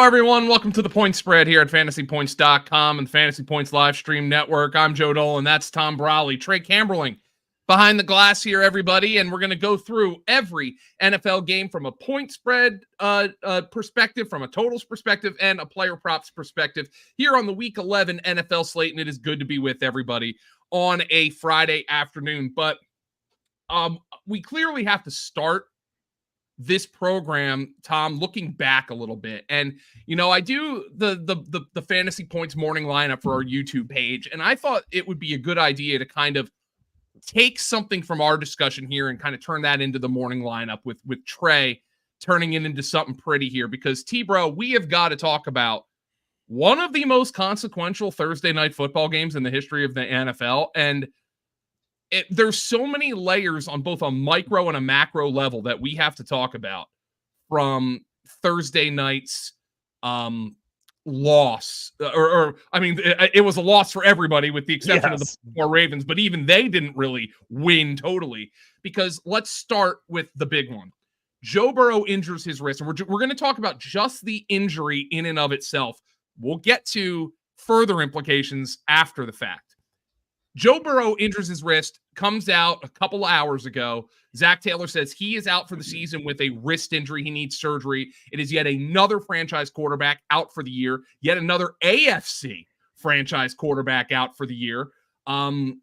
Hello, everyone. Welcome to the Point Spread here at fantasypoints.com and the Fantasy Points live stream network. I'm Joe Dolan. That's Tom Brolley. Trey Camberling behind the glass here, everybody. And we're going to go through every NFL game from a point spread perspective, from a totals perspective, and a player props perspective here on the Week 11 NFL slate. And it is good to be with everybody on a Friday afternoon. But we clearly have to start this program, Tom, looking back a little bit. And, you know, I do the Fantasy Points morning lineup for our YouTube page, and I thought it would be a good idea to kind of take something from our discussion here and kind of turn that into the morning lineup with Trey turning it into something pretty here, because T-Bro, we have got to talk about one of the most consequential Thursday night football games in the history of the NFL. And there's so many layers on both a micro and a macro level that we have to talk about from Thursday night's loss. It was a loss for everybody with the exception of the Baltimore Ravens, but even they didn't really win totally, because let's start with the big one. Joe Burrow injures his wrist, and we're going to talk about just the injury in and of itself. We'll get to further implications after the fact. Joe Burrow injures his wrist, comes out a couple of hours ago. Zach Taylor says he is out for the season with a wrist injury. He needs surgery. It is yet another franchise quarterback out for the year, yet another AFC franchise quarterback out for the year. And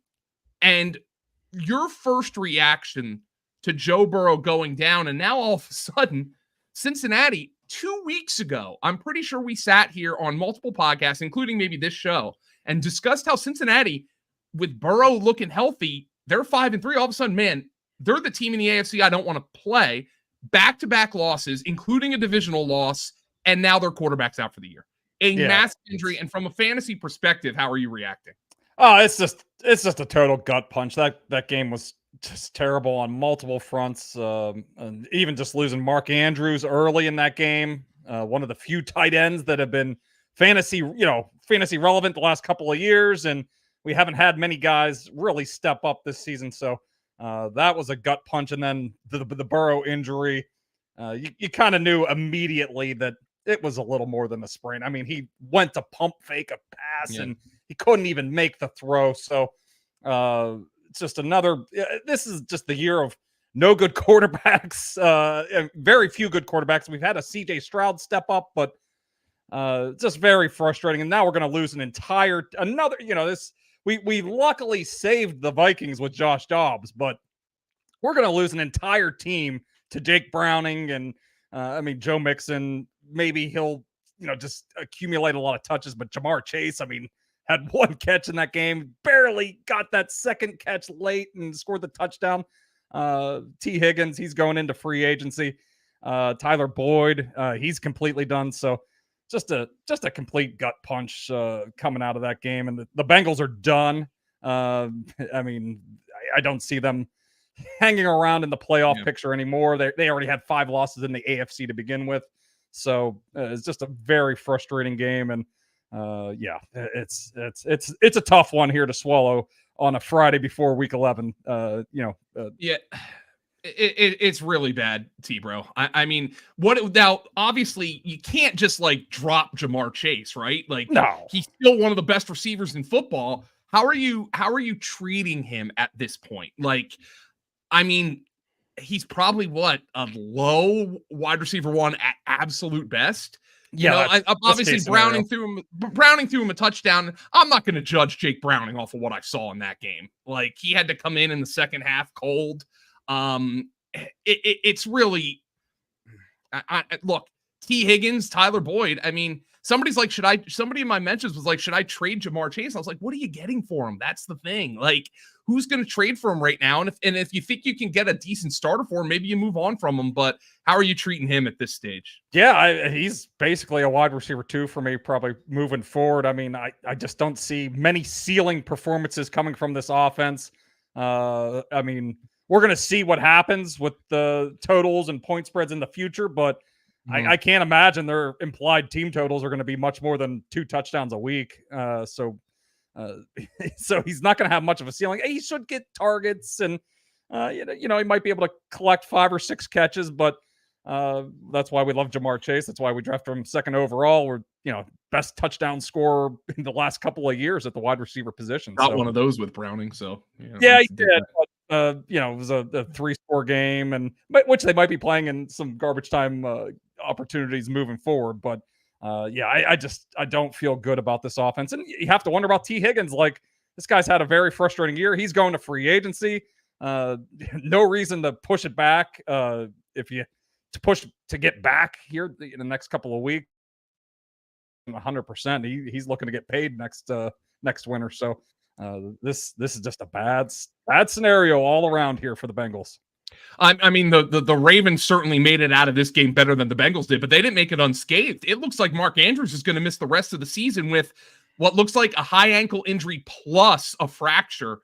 your first reaction to Joe Burrow going down, and now all of a sudden, Cincinnati, 2 weeks ago, I'm pretty sure we sat here on multiple podcasts, including maybe this show, and discussed how Cincinnati, with Burrow looking healthy, they're 5-3. All of a sudden, man, they're the team in the AFC I don't want to play. Back-to-back losses, including a divisional loss, and now their quarterback's out for the year. Massive injury. And from a fantasy perspective, how are you reacting? Oh, it's just a total gut punch. That game was just terrible on multiple fronts. And even just losing Mark Andrews early in that game, one of the few tight ends that have been fantasy relevant the last couple of years, and we haven't had many guys really step up this season. So that was a gut punch. And then the Burrow injury, you kind of knew immediately that it was a little more than a sprain. I mean, he went to pump fake a pass and he couldn't even make the throw. So it's just this is just the year of no good quarterbacks, very few good quarterbacks. We've had a CJ Stroud step up, but just very frustrating. And now we're going to lose we luckily saved the Vikings with Josh Dobbs, but we're going to lose an entire team to Jake Browning and Joe Mixon. Maybe he'll just accumulate a lot of touches, but Jamar Chase, had one catch in that game, barely got that second catch late and scored the touchdown. T. Higgins, he's going into free agency. Tyler Boyd, he's completely done. So just a complete gut punch coming out of that game. And the Bengals are done. I don't see them hanging around in the playoff picture anymore. They already had 5 losses in the AFC to begin with. So it's just a very frustrating game. And it's a tough one here to swallow on a Friday before Week 11. It's really bad, T-Bro. Now, obviously, you can't just drop Jamar Chase, right? No, he's still one of the best receivers in football. How are you treating him at this point? He's probably a low wide receiver 1 at absolute best. Obviously Browning threw him a touchdown. I'm not going to judge Jake Browning off of what I saw in that game. He had to come in the second half cold. It's really, look, T. Higgins, Tyler Boyd. Somebody in my mentions was like, should I trade Jamar Chase? I was like, what are you getting for him? That's the thing. Who's going to trade for him right now? And if you think you can get a decent starter for him, maybe you move on from him. But how are you treating him at this stage? Yeah, he's basically a wide receiver 2 for me, probably moving forward. I just don't see many ceiling performances coming from this offense. We're going to see what happens with the totals and point spreads in the future, but I can't imagine their implied team totals are going to be much more than 2 touchdowns a week. So he's not going to have much of a ceiling. He should get targets and, he might be able to collect 5 or 6 catches, but That's why we love Jamar Chase. That's why we drafted him second overall. We're, best touchdown scorer in the last couple of years at the wide receiver position. Got one of those with Browning, so yeah, he did. But, it was a 3-score game, and which they might be playing in some garbage time opportunities moving forward. But I don't feel good about this offense, and you have to wonder about T. Higgins. Like, this guy's had a very frustrating year. He's going to free agency. No reason to push it back. To get back here in the next couple of weeks, 100%. He's looking to get paid next winter. So this is just a bad scenario all around here for the Bengals. I mean, the Ravens certainly made it out of this game better than the Bengals did, but they didn't make it unscathed. It looks like Mark Andrews is going to miss the rest of the season with what looks like a high ankle injury plus a fracture.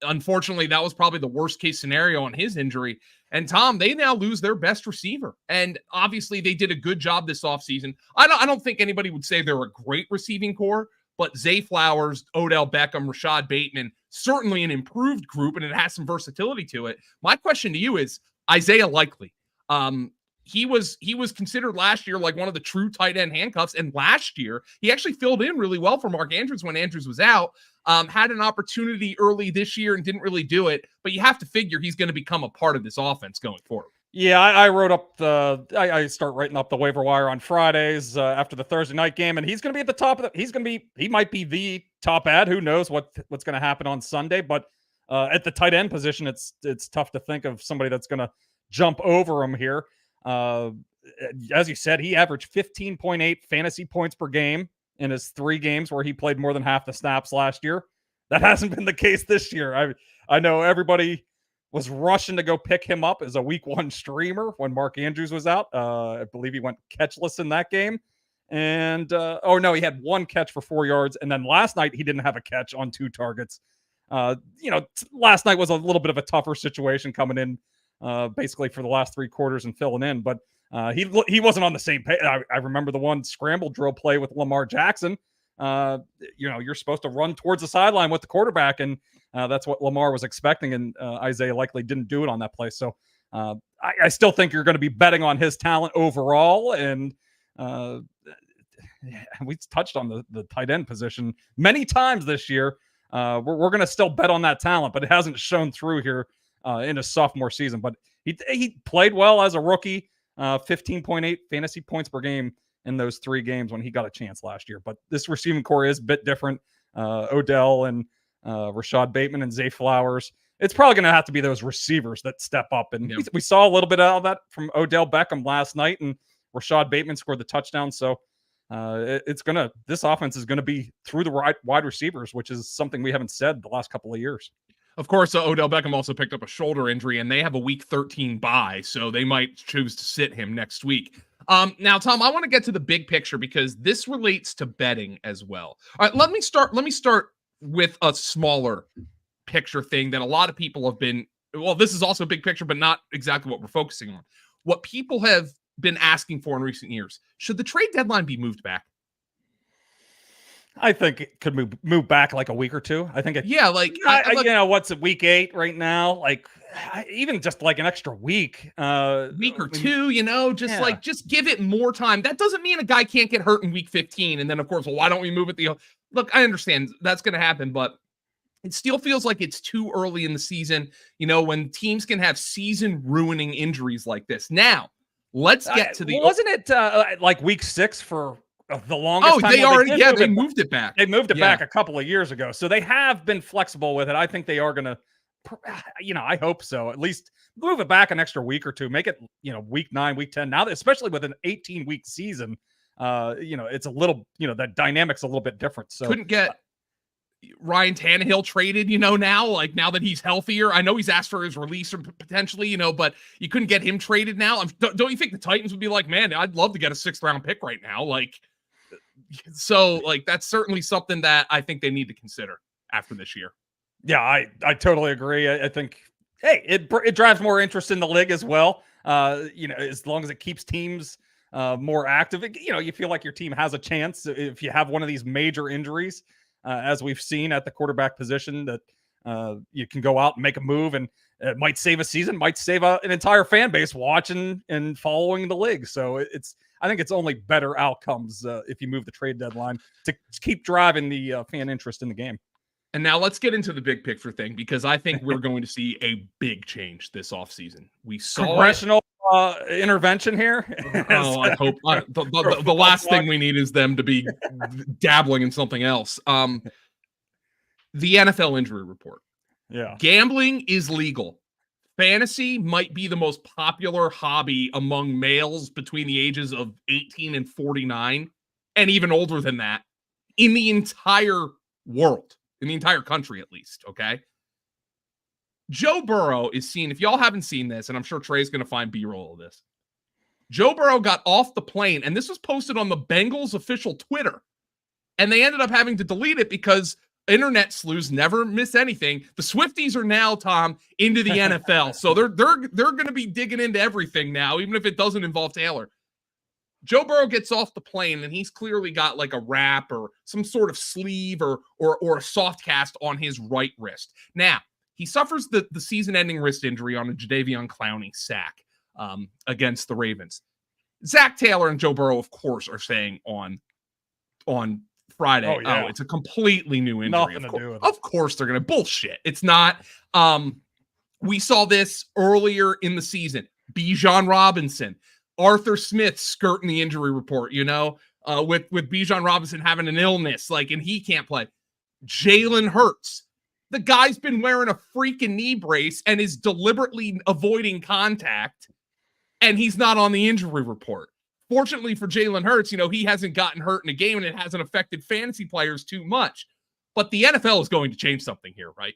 Unfortunately, that was probably the worst case scenario on his injury. And Tom, they now lose their best receiver. And obviously they did a good job this offseason. I don't think anybody would say they're a great receiving core, but Zay Flowers, Odell Beckham, Rashad Bateman, certainly an improved group, and it has some versatility to it. My question to you is Isaiah Likely. He was considered last year like one of the true tight end handcuffs. And last year, he actually filled in really well for Mark Andrews when Andrews was out. Had an opportunity early this year and didn't really do it. But you have to figure he's going to become a part of this offense going forward. Yeah, I wrote up I start writing up the waiver wire on Fridays after the Thursday night game, and he's going to be at the top of he might be the top ad. Who knows what's going to happen on Sunday? But at the tight end position, it's tough to think of somebody that's going to jump over him here. As you said, he averaged 15.8 fantasy points per game in his 3 games where he played more than half the snaps last year. That hasn't been the case this year. I know everybody was rushing to go pick him up as a week 1 streamer when Mark Andrews was out. I believe he went catchless in that game. And, he had 1 catch for 4 yards. And then last night, he didn't have a catch on 2 targets. Last night was a little bit of a tougher situation coming in basically for the last 3 quarters and filling in. But he wasn't on the same page. I remember the one scramble drill play with Lamar Jackson. You're supposed to run towards the sideline with the quarterback, and that's what Lamar was expecting, and Isaiah likely didn't do it on that play. So I still think you're going to be betting on his talent overall, and we touched on the tight end position many times this year. We're going to still bet on that talent, but it hasn't shown through here in his sophomore season. But he played well as a rookie, 15.8 fantasy points per game in those 3 games when he got a chance last year. But this receiving core is a bit different. Odell and Rashad Bateman and Zay Flowers. It's probably going to have to be those receivers that step up. And we saw a little bit of that from Odell Beckham last night, and Rashad Bateman scored the touchdown. So this offense is going to be through the wide receivers, which is something we haven't said the last couple of years. Of course, Odell Beckham also picked up a shoulder injury, and they have a week 13 bye, so they might choose to sit him next week. Now, Tom, I want to get to the big picture because this relates to betting as well. All right, let me start with a smaller picture thing that a lot of people have been. Well, this is also a big picture, but not exactly what we're focusing on. What people have been asking for in recent years: should the trade deadline be moved back? I think it could move back like a week or 2. I think what's it, week 8 right now? Like even just like an extra week or 2, just give it more time. That doesn't mean a guy can't get hurt in week 15. And then of course, well, why don't we move it? Look, I understand that's going to happen, but it still feels like it's too early in the season, when teams can have season ruining injuries like this. Now let's get to wasn't it like week 6 for the longest time? They moved it back. They moved it back a couple of years ago. So they have been flexible with it. I think they are going to, I hope so. At least move it back an extra week or 2. Make it, week 9, week 10. Now, especially with an 18-week season, it's a little, that dynamic's a little bit different. So couldn't get Ryan Tannehill traded, now that he's healthier. I know he's asked for his release potentially, but you couldn't get him traded now. Don't you think the Titans would be like, man, I'd love to get a 6th round pick right now? That's certainly something that I think they need to consider after this year. Yeah, I totally agree. I think, hey, it drives more interest in the league as well. As long as it keeps teams more active, you feel like your team has a chance if you have one of these major injuries, as we've seen at the quarterback position, that you can go out and make a move. And it might save a season, might save an entire fan base watching and following the league. So I think it's only better outcomes if you move the trade deadline to keep driving the fan interest in the game. And now let's get into the big picture thing, because I think we're going to see a big change this offseason. We saw congressional intervention here. Oh, I hope the last thing we need is them to be dabbling in something else. The NFL injury report. Yeah. Gambling is legal. Fantasy might be the most popular hobby among males between the ages of 18 and 49, and even older than that, in the entire world, in the entire country at least, okay? Joe Burrow is seen, if y'all haven't seen this, and I'm sure Trey's going to find B-roll of this, Joe Burrow got off the plane, and this was posted on the Bengals official Twitter, and they ended up having to delete it because internet sleuths never miss anything. The Swifties are now, Tom, into the NFL, so they're going to be digging into everything now, even if it doesn't involve Taylor. Joe Burrow gets off the plane, and he's clearly got like a wrap or some sort of sleeve or a soft cast on his right wrist. Now, he suffers the season-ending wrist injury on a Jadeveon Clowney sack against the Ravens. Zach Taylor and Joe Burrow, of course, are saying on Friday, oh, it's a completely new injury. Nothing to do with it. Of course they're going to bullshit. It's not. We saw this earlier in the season. Bijan Robinson, Arthur Smith skirting the injury report, with Bijan Robinson having an illness, and he can't play. Jalen Hurts. The guy's been wearing a freaking knee brace and is deliberately avoiding contact, and he's not on the injury report. Fortunately for Jalen Hurts, he hasn't gotten hurt in a game, and it hasn't affected fantasy players too much. But the NFL is going to change something here, right?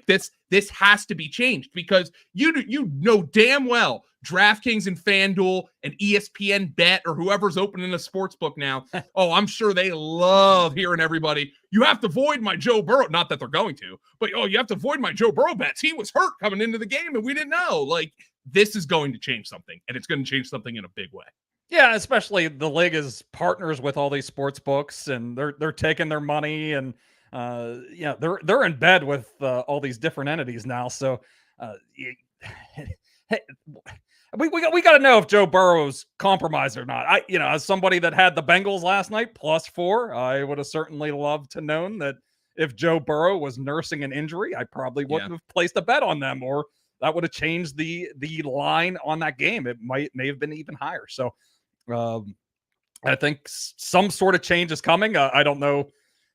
This has to be changed, because you know damn well DraftKings and FanDuel and ESPN Bet or whoever's opening a sports book now. Oh, I'm sure they love hearing everybody. You have to void my Joe Burrow. Not that they're going to, but you have to void my Joe Burrow bets. He was hurt coming into the game and we didn't know. This is going to change something, and it's going to change something in a big way. Yeah, especially the league is partners with all these sports books, and they're taking their money, and they're in bed with all these different entities now. So we got to know if Joe Burrow's compromised or not. As somebody that had the Bengals last night +4, I would have certainly loved to known that if Joe Burrow was nursing an injury, I probably wouldn't have placed a bet on them, or that would have changed the line on that game. It may have been even higher. So I think some sort of change is coming. I don't know.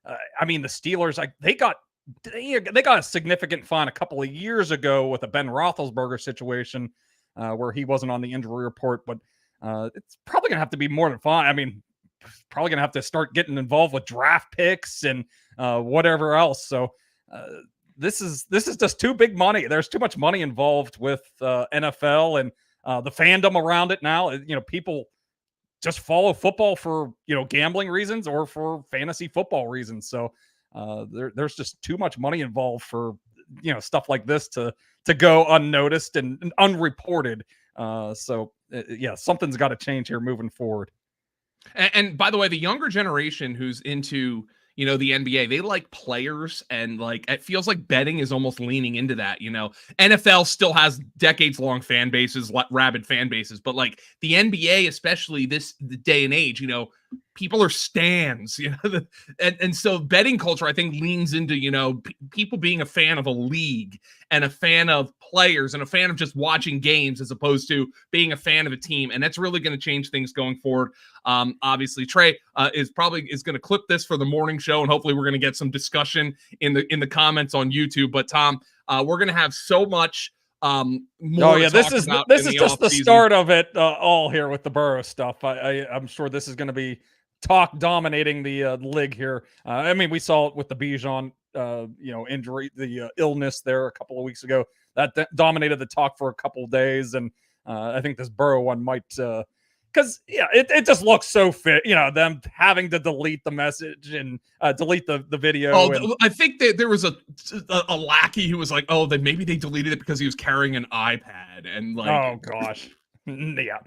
The Steelers, they got a significant fine a couple of years ago with a Ben Roethlisberger situation where he wasn't on the injury report, but it's probably gonna have to be more than fine. Probably gonna have to start getting involved with draft picks and whatever else. So this is just too big money. There's too much money involved with NFL and the fandom around it now. People just follow football for gambling reasons or for fantasy football reasons. So there's just too much money involved for stuff like this to go unnoticed and unreported. Something's got to change here moving forward. And by the way, the younger generation who's into the NBA, they like players, and it feels like betting is almost leaning into that. NFL still has decades-long fan bases, rabid fan bases, but the NBA, especially the day and age, people are stans, and so betting culture, I think, leans into, people being a fan of a league and a fan of players and a fan of just watching games as opposed to being a fan of a team. And that's really going to change things going forward. Obviously Trey is going to clip this for the morning show, and hopefully we're going to get some discussion in the comments on YouTube. But Tom, we're going to have so much more. This is just the start of it all here with the Burrow stuff. I'm sure this is going to be talk dominating the league here. We saw it with the Bijan injury, the illness there a couple of weeks ago. That dominated the talk for a couple of days, and I think this Burrow one might because it just looks so fit. Them having to delete the message and delete the video. I think that there was a lackey who was like, oh, then maybe they deleted it because he was carrying an iPad, and oh gosh. Yeah.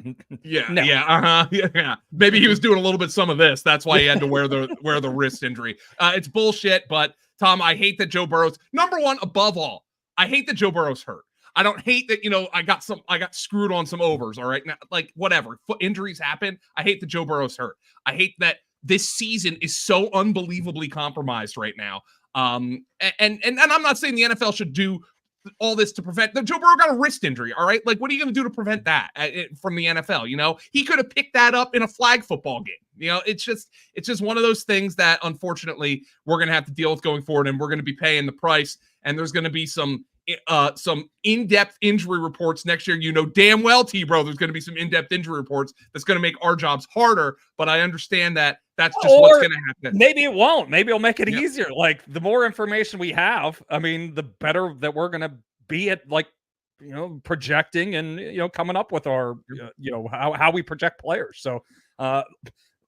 Maybe he was doing a little bit some of this. That's why he had to wear the wrist injury. It's bullshit. But Tom, I hate that Joe Burrow's number one above all. I hate that Joe Burrow's hurt. I don't hate that, I got screwed on some overs. All right. Now, like whatever. Foot injuries happen. I hate that Joe Burrow's hurt. I hate that this season is so unbelievably compromised right now. And I'm not saying the NFL should do all this to prevent. Joe Burrow got a wrist injury. All right. Like, what are you going to do to prevent that from the NFL? He could have picked that up in a flag football game. It's just one of those things that unfortunately we're going to have to deal with going forward, and we're going to be paying the price. And there's going to be some in-depth injury reports next year. Damn well, T-Bro, there's going to be some in-depth injury reports that's going to make our jobs harder. But I understand that that's just what's going to happen. Maybe it won't. Maybe it'll make it easier. Like, the more information we have, I mean, the better that we're going to be at, like, projecting and, coming up with our, how we project players. So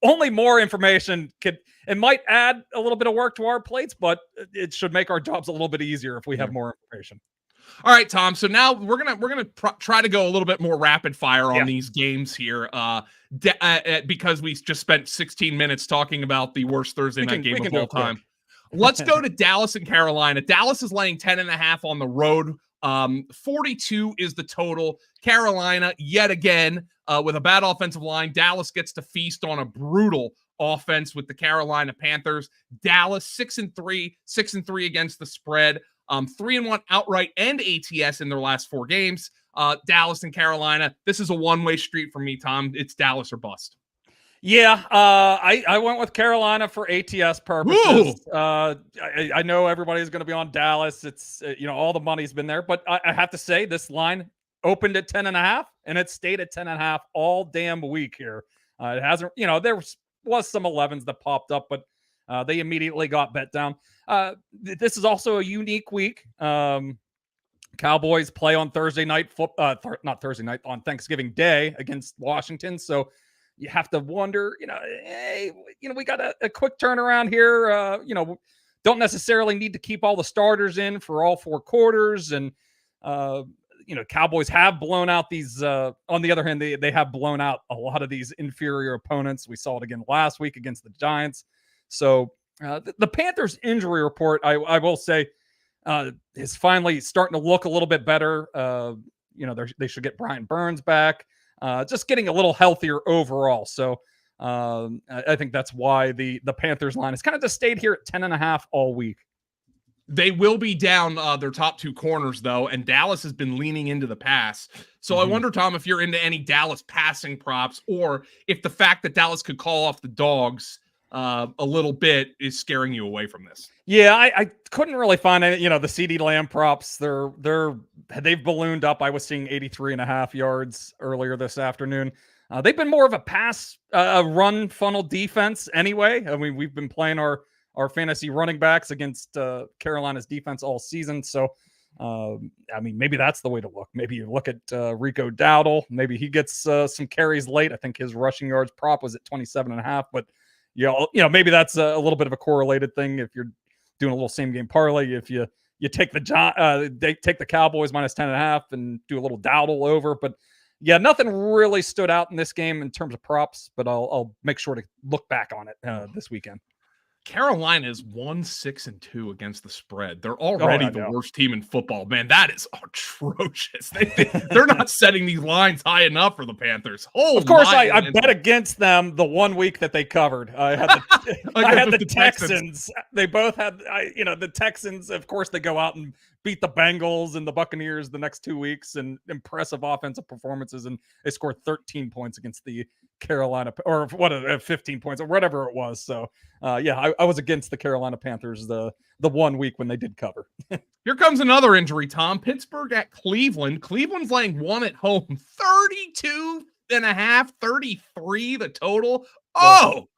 only more information it might add a little bit of work to our plates, but it should make our jobs a little bit easier if we have more information. All right, Tom. So now we're gonna try to go a little bit more rapid fire on these games here, because we just spent 16 minutes talking about the worst Thursday night game of all time. Let's go to Dallas and Carolina. Dallas is laying 10.5 on the road. 42 is the total. Carolina, yet again, with a bad offensive line. Dallas gets to feast on a brutal offense with the Carolina Panthers. Dallas 6-3 against the spread. 3-1 outright and ATS in their last 4 games. Dallas and Carolina. This is a one-way street for me, Tom. It's Dallas or bust. Yeah, I went with Carolina for ATS purposes. I know everybody's going to be on Dallas. It's all the money's been there, but I have to say this line opened at 10.5 and it stayed at 10.5 all damn week here. It hasn't, there was some 11s that popped up, but they immediately got bet down. This is also a unique week. Cowboys play on Thursday night, not Thursday night, on Thanksgiving Day against Washington. So you have to wonder, we got a quick turnaround here. Don't necessarily need to keep all the starters in for all 4 quarters. And, Cowboys have blown out these, on the other hand, they have blown out a lot of these inferior opponents. We saw it again last week against the Giants. So the Panthers injury report, I will say, is finally starting to look a little bit better. They should get Brian Burns back. Just getting a little healthier overall. So I think that's why the Panthers line has kind of just stayed here at 10.5 all week. They will be down their top 2 corners, though, and Dallas has been leaning into the pass. So I wonder, Tom, if you're into any Dallas passing props, or if the fact that Dallas could call off the dogs a little bit is scaring you away from this. Yeah, I couldn't really find any, the CD Lamb props. They've ballooned up. I was seeing 83.5 yards earlier this afternoon. They've been more of a pass, run funnel defense anyway. I mean, we've been playing our fantasy running backs against Carolina's defense all season. So, maybe that's the way to look. Maybe you look at Rico Dowdle. Maybe he gets some carries late. I think his rushing yards prop was at 27.5, but maybe that's a little bit of a correlated thing. If you're doing a little same game parlay, if you take they take the Cowboys minus 10.5 and do a little Dowdle over. But yeah, nothing really stood out in this game in terms of props, but I'll make sure to look back on it this weekend. Carolina is 1-6-2 against the spread. They're already the worst team in football. Man, that is atrocious. They're not setting these lines high enough for the Panthers. Of course, I bet against them the one week that they covered. I had the Texans. They both had, the Texans. Of course, they go out and beat the Bengals and the Buccaneers the next 2 weeks, and impressive offensive performances. And they scored 13 points against the Carolina, or 15 points or whatever it was. So I was against the Carolina Panthers the 1 week when they did cover. Here comes another injury, Tom. Pittsburgh at Cleveland. Cleveland's laying 1 at home. 32.5, 33 the total. Oh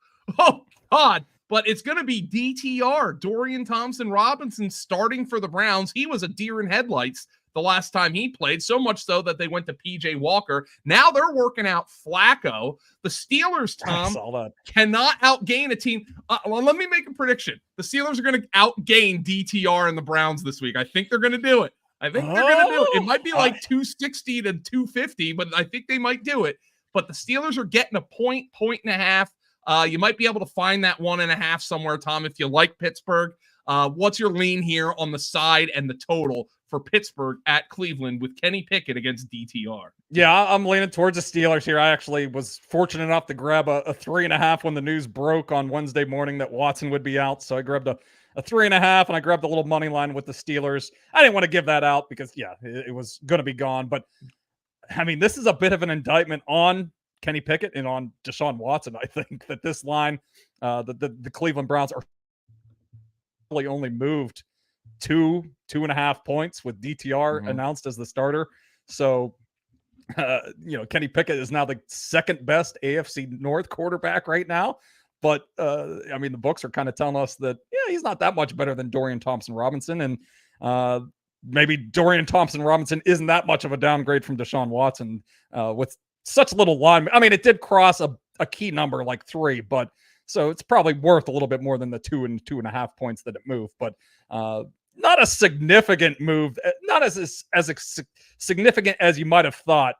God. But it's going to be DTR, Dorian Thompson-Robinson, starting for the Browns. He was a deer in headlights the last time he played, so much so that they went to PJ Walker. Now they're working out Flacco. The Steelers, Tom, cannot outgain a team. Let me make a prediction. The Steelers are going to outgain DTR and the Browns this week. I think they're going to do it. They're going to do it. It might be like 260 to 250, but I think they might do it. But the Steelers are getting a point and a half. You might be able to find that 1.5 somewhere, Tom, if you like Pittsburgh. What's your lean here on the side and the total for Pittsburgh at Cleveland with Kenny Pickett against DTR. Yeah, I'm leaning towards the Steelers here. I actually was fortunate enough to grab a 3.5 when the news broke on Wednesday morning that Watson would be out. So I grabbed a 3.5 and I grabbed a little money line with the Steelers. I didn't want to give that out because, yeah, it was going to be gone. But I mean, this is a bit of an indictment on Kenny Pickett and on Deshaun Watson. I think that this line, the Cleveland Browns are really only moved 2.5 points with DTR announced as the starter. So, Kenny Pickett is now the second best AFC North quarterback right now. But, I mean, the books are kind of telling us that, yeah, he's not that much better than Dorian Thompson-Robinson. And maybe Dorian Thompson-Robinson isn't that much of a downgrade from Deshaun Watson with such little line. I mean, it did cross a key number like 3, but so it's probably worth a little bit more than the 2 and 2.5 points that it moved. But not a significant move, not as significant as you might have thought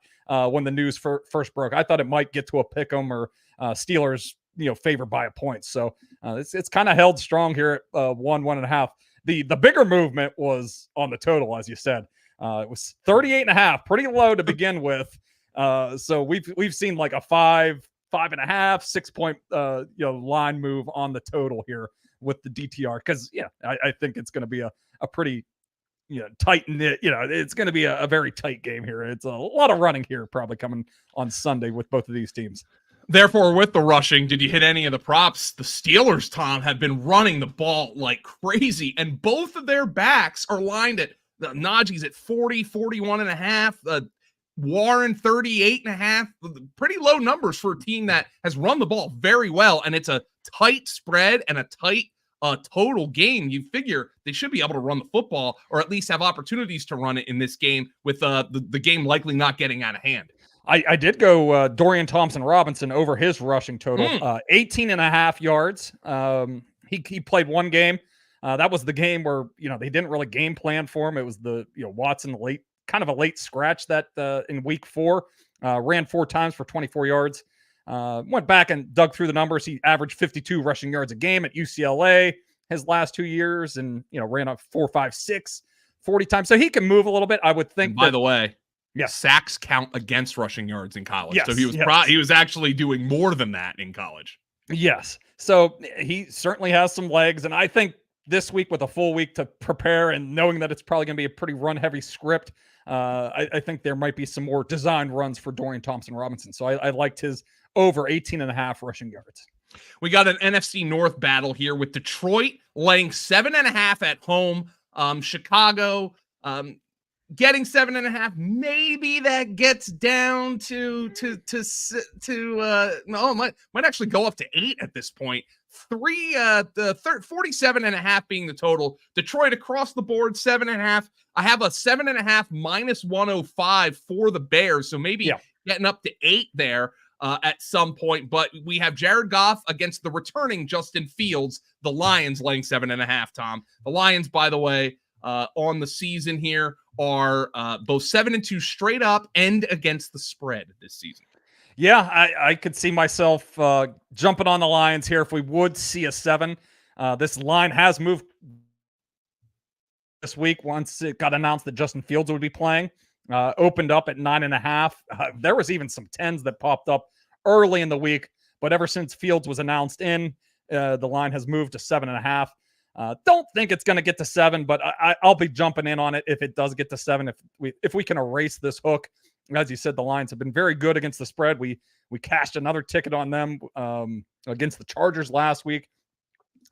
when the news first broke. I thought it might get to a pick 'em or Steelers, favored by a point. So it's kind of held strong here at 1.5. The bigger movement was on the total, as you said. It was 38.5, pretty low to begin with. So we've seen like a 5.5, 6 point line move on the total here with the DTR because I think it's going to be a pretty tight knit. It's going to be a very tight game here. It's a lot of running here probably coming on Sunday with both of these teams. Therefore, with the rushing, did you hit any of the props? The Steelers, Tom, have been running the ball like crazy, and both of their backs are lined at Najee's at 40, 41.5, Warren 38.5. Pretty low numbers for a team that has run the ball very well, and it's a tight spread and a tight total game. You figure they should be able to run the football or at least have opportunities to run it in this game with the game likely not getting out of hand. I did go Dorian Thompson-Robinson over his rushing total, 18.5 yards. He played one game. That was the game where, they didn't really game plan for him. It was the, Watson kind of a late scratch that in week 4, ran 4 times for 24 yards. Went back and dug through the numbers. He averaged 52 rushing yards a game at UCLA his last 2 years and, ran up 4, 5, 6, 40 times. So he can move a little bit. I would think. By the way, yes, sacks count against rushing yards in college. Yes, so he was actually doing more than that in college. Yes. So he certainly has some legs. And I think this week with a full week to prepare and knowing that it's probably going to be a pretty run heavy script, I think there might be some more design runs for Dorian Thompson-Robinson. So I liked his over 18.5 rushing yards. We got an NFC North battle here with Detroit laying 7.5 at home. Chicago getting 7.5. Maybe that gets down to might actually go up to 8 at this point. 47.5 being the total. Detroit across the board 7.5. I have a 7.5 minus 105 for the Bears, so maybe getting up to 8 there at some point. But we have Jared Goff against the returning Justin Fields. The Lions laying 7.5. Tom, the Lions, by the way, on the season here are both 7-2 straight up and against the spread this season. Yeah, I could see myself jumping on the Lions here if we would see a 7. This line has moved this week once it got announced that Justin Fields would be playing. Opened up at 9.5. There was even some 10s that popped up early in the week, but ever since Fields was announced in, the line has moved to 7.5. Don't think it's going to get to 7, but I'll be jumping in on it if it does get to 7. If we can erase this hook. As you said, the Lions have been very good against the spread. We cashed another ticket on them against the Chargers last week.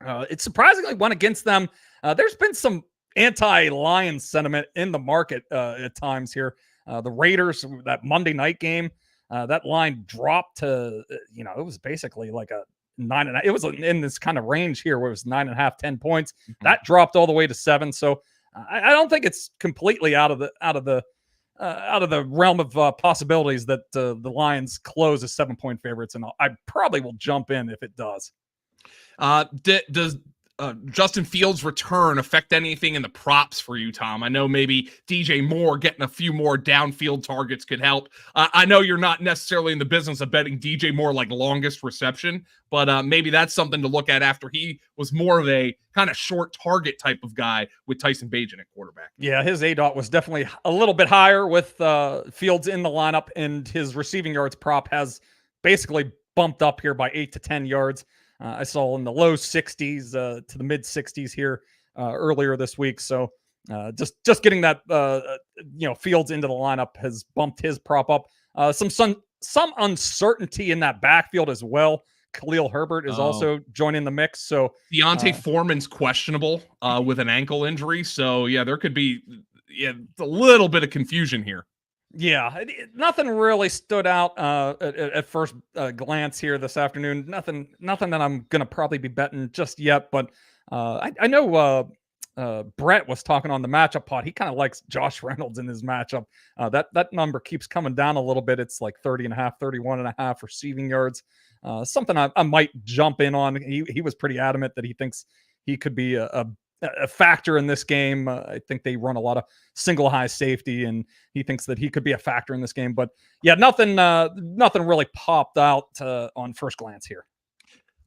It surprisingly went against them. There's been some anti-Lions sentiment in the market at times here. The Raiders, that Monday night game, that line dropped to, it was basically like a 9.5. It was in this kind of range here where it was 9.5, 10 points. That dropped all the way to 7. So I don't think it's completely out of the realm of possibilities that the Lions close as 7-point favorites, and I probably will jump in if it does. Does Justin Fields' return affect anything in the props for you, Tom? I know maybe DJ Moore getting a few more downfield targets could help. I know you're not necessarily in the business of betting DJ Moore like longest reception, but maybe that's something to look at after he was more of a kind of short target type of guy with Tyson Bagent at quarterback. Yeah, his ADOT was definitely a little bit higher with Fields in the lineup, and his receiving yards prop has basically bumped up here by 8 to 10 yards. I saw in the low 60s to the mid 60s here earlier this week. So just getting that Fields into the lineup has bumped his prop up. Some uncertainty in that backfield as well. Khalil Herbert is also joining the mix. So Deontay Foreman's questionable with an ankle injury. So yeah, there could be a little bit of confusion here. Yeah, nothing really stood out at first glance here this afternoon. Nothing that I'm going to probably be betting just yet. But I know Brett was talking on the matchup pod. He kind of likes Josh Reynolds in his matchup. That number keeps coming down a little bit. It's like 30.5, 31.5 receiving yards. Something I might jump in on. He was pretty adamant that he thinks he could be a factor in this game. I think they run a lot of single high safety, and he thinks that he could be a factor in this game. But yeah, nothing really popped out on first glance here.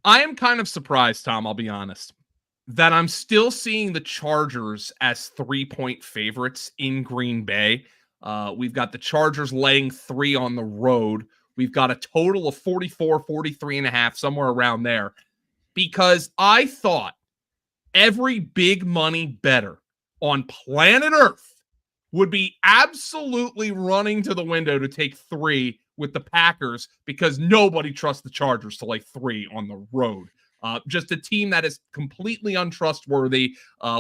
I am kind of surprised, Tom, I'll be honest, that I'm still seeing the Chargers as 3-point favorites in Green Bay. We've got the Chargers laying 3 on the road. We've got a total of 44, 43.5, somewhere around there, because I thought every big money bettor on planet Earth would be absolutely running to the window to take 3 with the Packers because nobody trusts the Chargers to lay 3 on the road. Just a team that is completely untrustworthy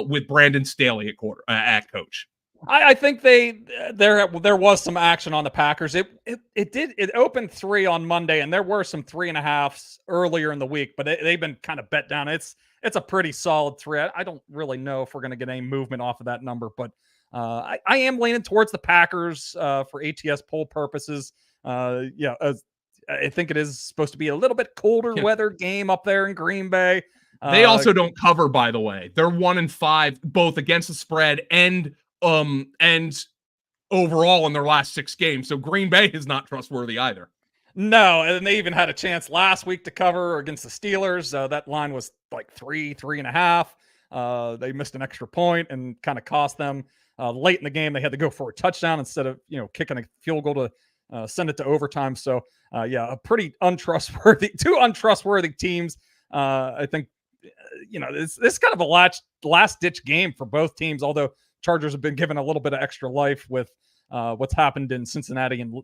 with Brandon Staley at coach. I think there was some action on the Packers. It opened 3 on Monday, and there were some 3.5s earlier in the week, but they've been kind of bet down. It's a pretty solid 3. I don't really know if we're going to get any movement off of that number, but I am leaning towards the Packers for ATS poll purposes. I think it is supposed to be a little bit colder weather game up there in Green Bay. They also don't cover, by the way. They're 1-5 both against the spread and overall in their last 6 games. So Green Bay is not trustworthy either. No, and they even had a chance last week to cover against the Steelers. That line was like 3.5. They missed an extra point and kind of cost them. Late in the game, they had to go for a touchdown instead of kicking a field goal to send it to overtime. So a pretty untrustworthy, 2 untrustworthy teams. I think this kind of a last ditch game for both teams. Although Chargers have been given a little bit of extra life with what's happened in Cincinnati and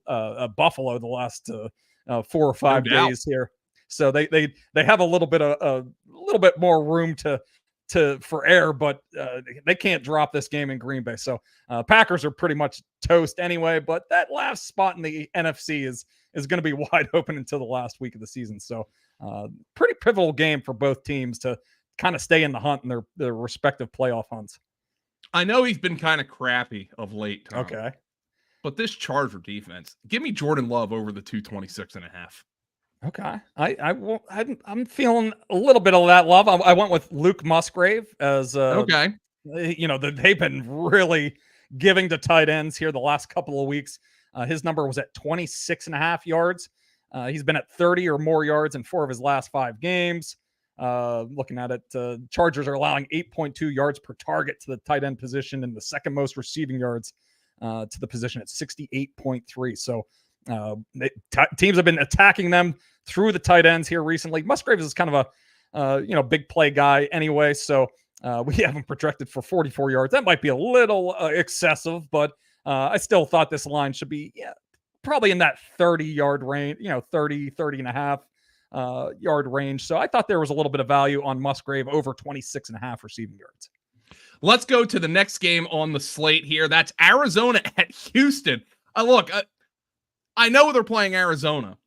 Buffalo the last 4 or 5 days here. So they have a little bit more room for air, but they can't drop this game in Green Bay. So Packers are pretty much toast anyway. But that last spot in the NFC is going to be wide open until the last week of the season. So pretty pivotal game for both teams to kind of stay in the hunt in their respective playoff hunts. I know he's been kind of crappy of late, Tom. Okay. But this Charger defense, give me Jordan Love over the 226.5. Okay. I'm feeling a little bit of that love. I went with Luke Musgrave as okay. They've been really giving to tight ends here the last couple of weeks. His number was at 26.5 yards. He's been at 30 or more yards in 4 of his last 5 games. Looking at it, Chargers are allowing 8.2 yards per target to the tight end position and the second most receiving yards to the position at 68.3. So teams have been attacking them through the tight ends here recently. Musgrave is kind of a big play guy anyway. So we have him projected for 44 yards. That might be a little excessive, but I still thought this line should be probably in that 30-yard range, 30.5 yard range. So I thought there was a little bit of value on Musgrave over 26.5 receiving yards. Let's go to the next game on the slate here. That's Arizona at Houston. I know they're playing Arizona,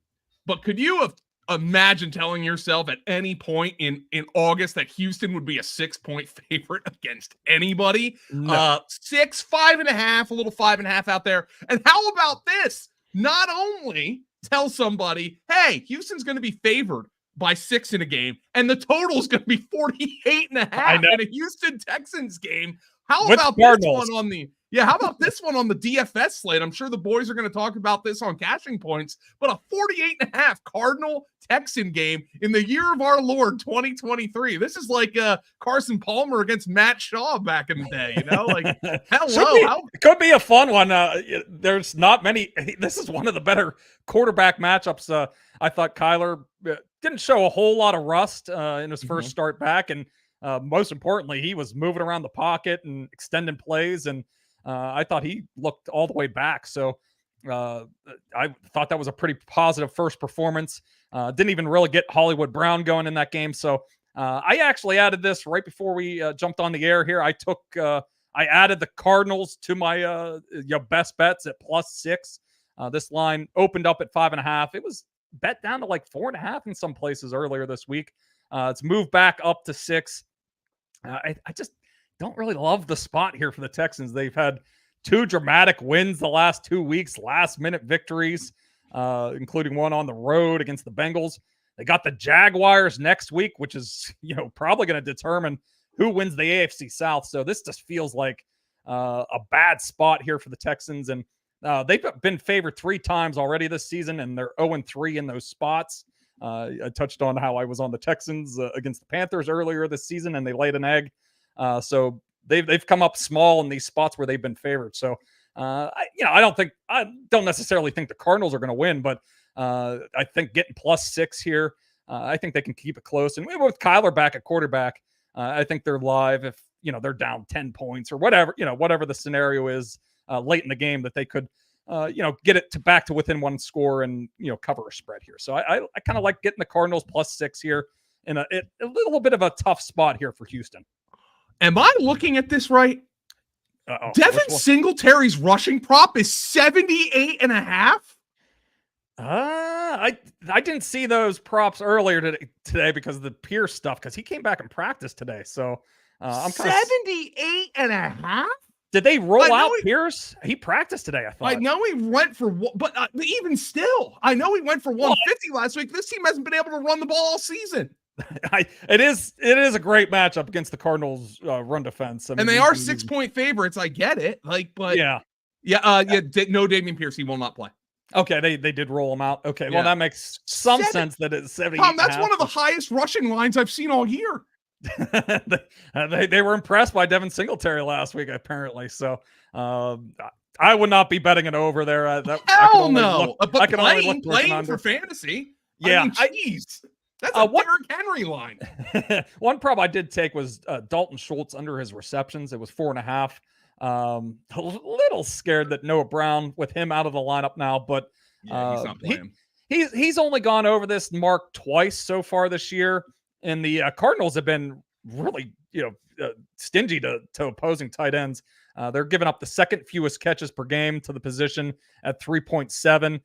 but could you have imagined telling yourself at any point in August that Houston would be a 6-point favorite against anybody? No. 6, 5.5, a little 5.5 out there. And how about this? Not only tell somebody, hey, Houston's going to be favored by 6 in a game, and the total is going to be 48.5 in a Houston Texans game. How about this one on the how about this one on the DFS slate? I'm sure the boys are going to talk about this on Cashing Points, but a 48.5 Cardinal Texan game in the year of our Lord 2023. This is like Carson Palmer against Matt Shaw back in the day, you know? Like, hello. It could be a fun one. There's not many. This is one of the better quarterback matchups. I thought Kyler didn't show a whole lot of rust in his first start back, and most importantly, he was moving around the pocket and extending plays, and I thought he looked all the way back. So I thought that was a pretty positive first performance. Didn't even really get Hollywood Brown going in that game. So I actually added this right before we jumped on the air here. I added the Cardinals to my best bets at +6. This line opened up at 5.5. It was bet down to like 4.5 in some places earlier this week. It's moved back up to 6. I just don't really love the spot here for the Texans. They've had 2 dramatic wins the last 2 weeks, last-minute victories, including one on the road against the Bengals. They got the Jaguars next week, which is probably going to determine who wins the AFC South. So this just feels like a bad spot here for the Texans, and they've been favored 3 times already this season, and they're 0-3 in those spots. I touched on how I was on the Texans against the Panthers earlier this season, and they laid an egg. So they've come up small in these spots where they've been favored. So I don't necessarily think the Cardinals are going to win, but I think getting +6 here, I think they can keep it close. And with Kyler back at quarterback, I think they're live if they're down 10 points or whatever the scenario is late in the game, that they could get it back to within 1 score and cover a spread here. So I kind of like getting the Cardinals +6 here in a little bit of a tough spot here for Houston. Am I looking at this right? Devin Singletary's rushing prop is 78.5. I didn't see those props earlier today because of the Pierce stuff, because he came back in practice today. So I'm 78.5. Did they roll out Pierce? He practiced today, I thought. I know he went for one, but even still, I know he went for 150 last week. This team hasn't been able to run the ball all season. It is a great matchup against the Cardinals' run defense. And they are 6-point favorites. I get it. No Dameon Pierce. He will not play. Okay, they did roll him out. Okay, well, that makes some sense that it's 70. Tom, that's one of the highest rushing lines I've seen all year. They were impressed by Devin Singletary last week, apparently. So I would not be betting it over there. Hell no. But playing for fantasy. Yeah. Jeez. That's a Derrick Henry line. One prop I did take was Dalton Schultz under his receptions. It was 4.5. A little scared that Noah Brown with him out of the lineup now, but he's not playing. He's only gone over this mark twice so far this year, and the Cardinals have been really stingy to opposing tight ends. They're giving up the second fewest catches per game to the position at 3.7.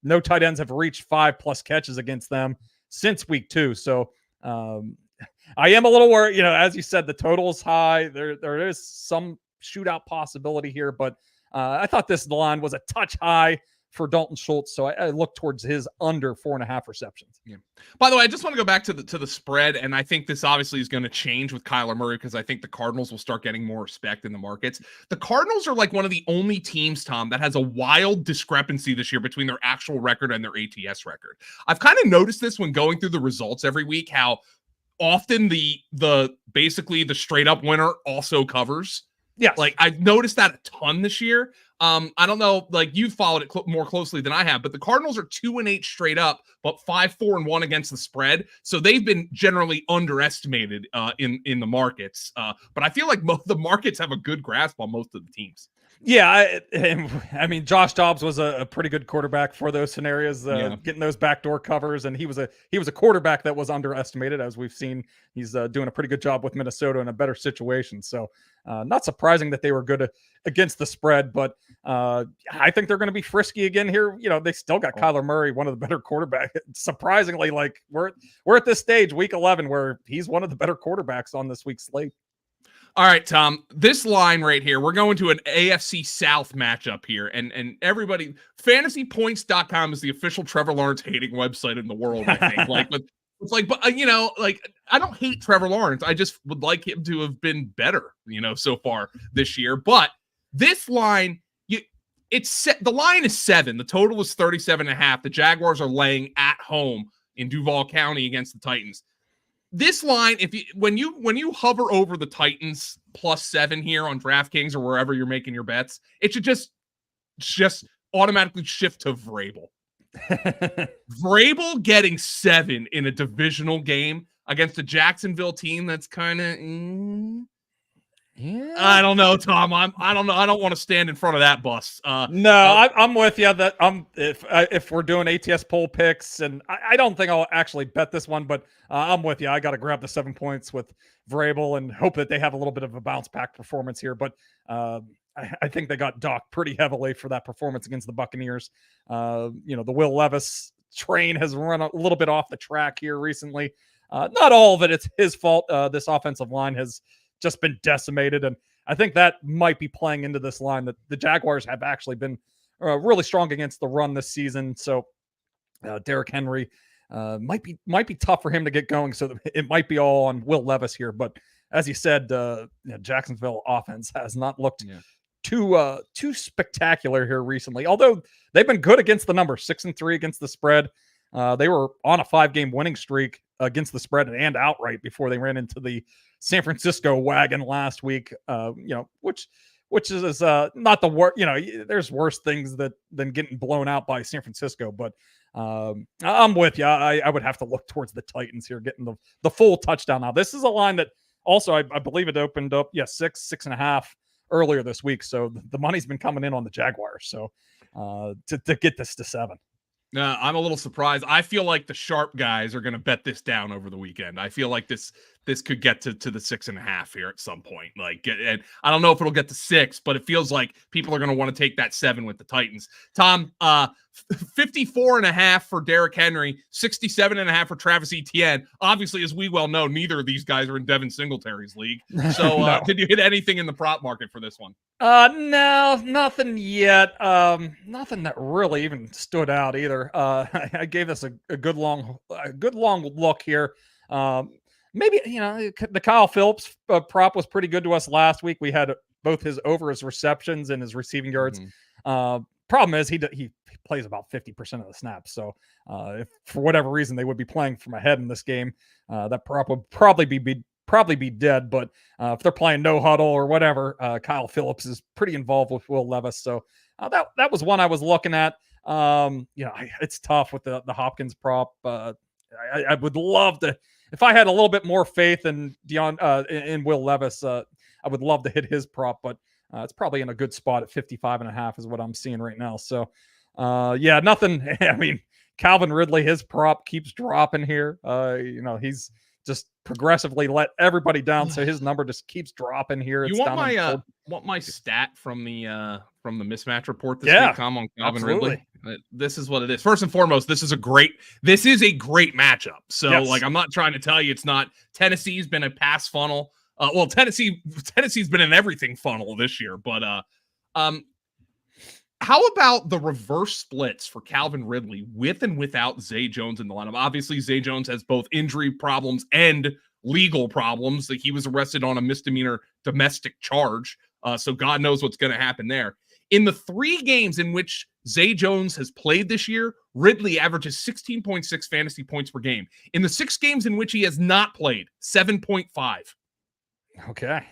No tight ends have reached 5+ catches against them since week 2. So I am a little worried. As you said, the total is high. There is some shootout possibility here, but I thought this line was a touch high for Dalton Schultz, so I look towards his under 4.5 receptions. Yeah. By the way, I just want to go back to the spread, and I think this obviously is going to change with Kyler Murray because I think the Cardinals will start getting more respect in the markets. The Cardinals are like one of the only teams, Tom, that has a wild discrepancy this year between their actual record and their ATS record. I've kind of noticed this when going through the results every week, how often the basically the straight up winner also covers. Yeah, like I've noticed that a ton this year. I don't know, like you followed it more closely than I have, but the Cardinals are 2-8 straight up, but 5-4-1 against the spread. So they've been generally underestimated in the markets. But I feel like the markets have a good grasp on most of the teams. Yeah, I mean, Josh Dobbs was a pretty good quarterback for those scenarios, getting those backdoor covers, and he was a quarterback that was underestimated, as we've seen. He's doing a pretty good job with Minnesota in a better situation. So not surprising that they were good against the spread, but I think they're going to be frisky again here. They still got Kyler Murray, one of the better quarterbacks. Surprisingly, like we're at this stage, week 11, where he's one of the better quarterbacks on this week's slate. All right, Tom, this line right here, we're going to an AFC South matchup here. And everybody, fantasypoints.com is the official Trevor Lawrence hating website in the world, I think. But it's like, but I don't hate Trevor Lawrence. I just would like him to have been better, so far this year. But this line, it's set, the line is 7. The total is 37.5. The Jaguars are laying at home in Duval County against the Titans. This line, when you hover over the Titans +7 here on DraftKings or wherever you're making your bets, it should just automatically shift to Vrabel. Vrabel getting 7 in a divisional game against a Jacksonville team that's kind of yeah. I don't know, Tom. I don't know. I don't want to stand in front of that bus. I'm with you. That if we're doing ATS poll picks, and I don't think I'll actually bet this one, but I'm with you. I got to grab the 7 points with Vrabel and hope that they have a little bit of a bounce back performance here. But I think they got docked pretty heavily for that performance against the Buccaneers. The Will Levis train has run a little bit off the track here recently. Not all of it. It's his fault. This offensive line has just been decimated. And I think that might be playing into this line that the Jaguars have actually been really strong against the run this season. So Derrick Henry might be tough for him to get going. So it might be all on Will Levis here. But as you said, Jacksonville offense has not looked too spectacular here recently, although they've been good against the number. 6-3 against the spread. They were on a 5-game winning streak against the spread and outright before they ran into the San Francisco wagon last week. Which is not the worst. There's worse things than getting blown out by San Francisco. But I'm with you. I would have to look towards the Titans here, getting the full touchdown. Now this is a line that also I believe it opened up 6.5 earlier this week. So the money's been coming in on the Jaguars. So to get this to 7. I'm a little surprised. I feel like the sharp guys are going to bet this down over the weekend. I feel like this could get to the 6.5 here at some point. And I don't know if it'll get to 6, but it feels like people are going to want to take that 7 with the Titans. Tom, 54.5 for Derrick Henry, 67.5 for Travis Etienne. Obviously, as we well know, neither of these guys are in Devin Singletary's league. So No. Did you hit anything in the prop market for this one? No, nothing yet. Nothing that really even stood out either. I gave this a good long look here. Maybe the Kyle Phillips prop was pretty good to us last week. We had both his receptions and his receiving yards. Problem is he plays about 50% of the snaps. So if for whatever reason they would be playing from ahead in this game, that prop would probably be dead. But if they're playing no huddle or whatever, Kyle Phillips is pretty involved with Will Levis. So that was one I was looking at. It's tough with the Hopkins prop. I would love to, if I had a little bit more faith in in Will Levis, I would love to hit his prop, but it's probably in a good spot at 55.5 is what I'm seeing right now. So nothing. I mean, Calvin Ridley, his prop keeps dropping here. He's just progressively let everybody down, so his number just keeps dropping here. You want my stat from the mismatch report this week, Tom, on Calvin Ridley? This is what it is. First and foremost, this is a great matchup. So I'm not trying to tell you it's not. Tennessee's been a pass funnel. Tennessee's been an everything funnel this year, but how about the reverse splits for Calvin Ridley with and without Zay Jones in the lineup? Obviously, Zay Jones has both injury problems and legal problems. That he was arrested on a misdemeanor domestic charge, so God knows what's going to happen there. In the 3 games in which Zay Jones has played this year, Ridley averages 16.6 fantasy points per game. In the 6 games in which he has not played, 7.5. Okay.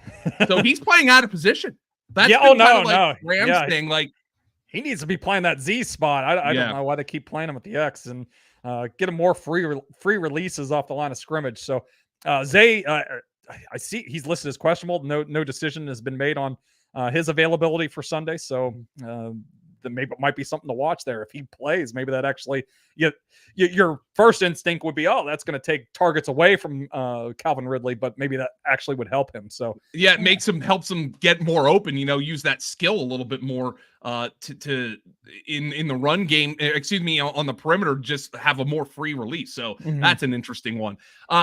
So he's playing out of position. That's Rams thing. He needs to be playing that Z spot. I don't know why they keep playing him at the X and get him more free releases off the line of scrimmage. So Zay, I see he's listed as questionable. No decision has been made on his availability for Sunday. So maybe it might be something to watch there. If he plays, maybe that actually your first instinct would be, that's going to take targets away from Calvin Ridley, but maybe that actually would help him. So it helps him get more open, use that skill a little bit more to in the run game, on the perimeter, just have a more free release. So that's an interesting one.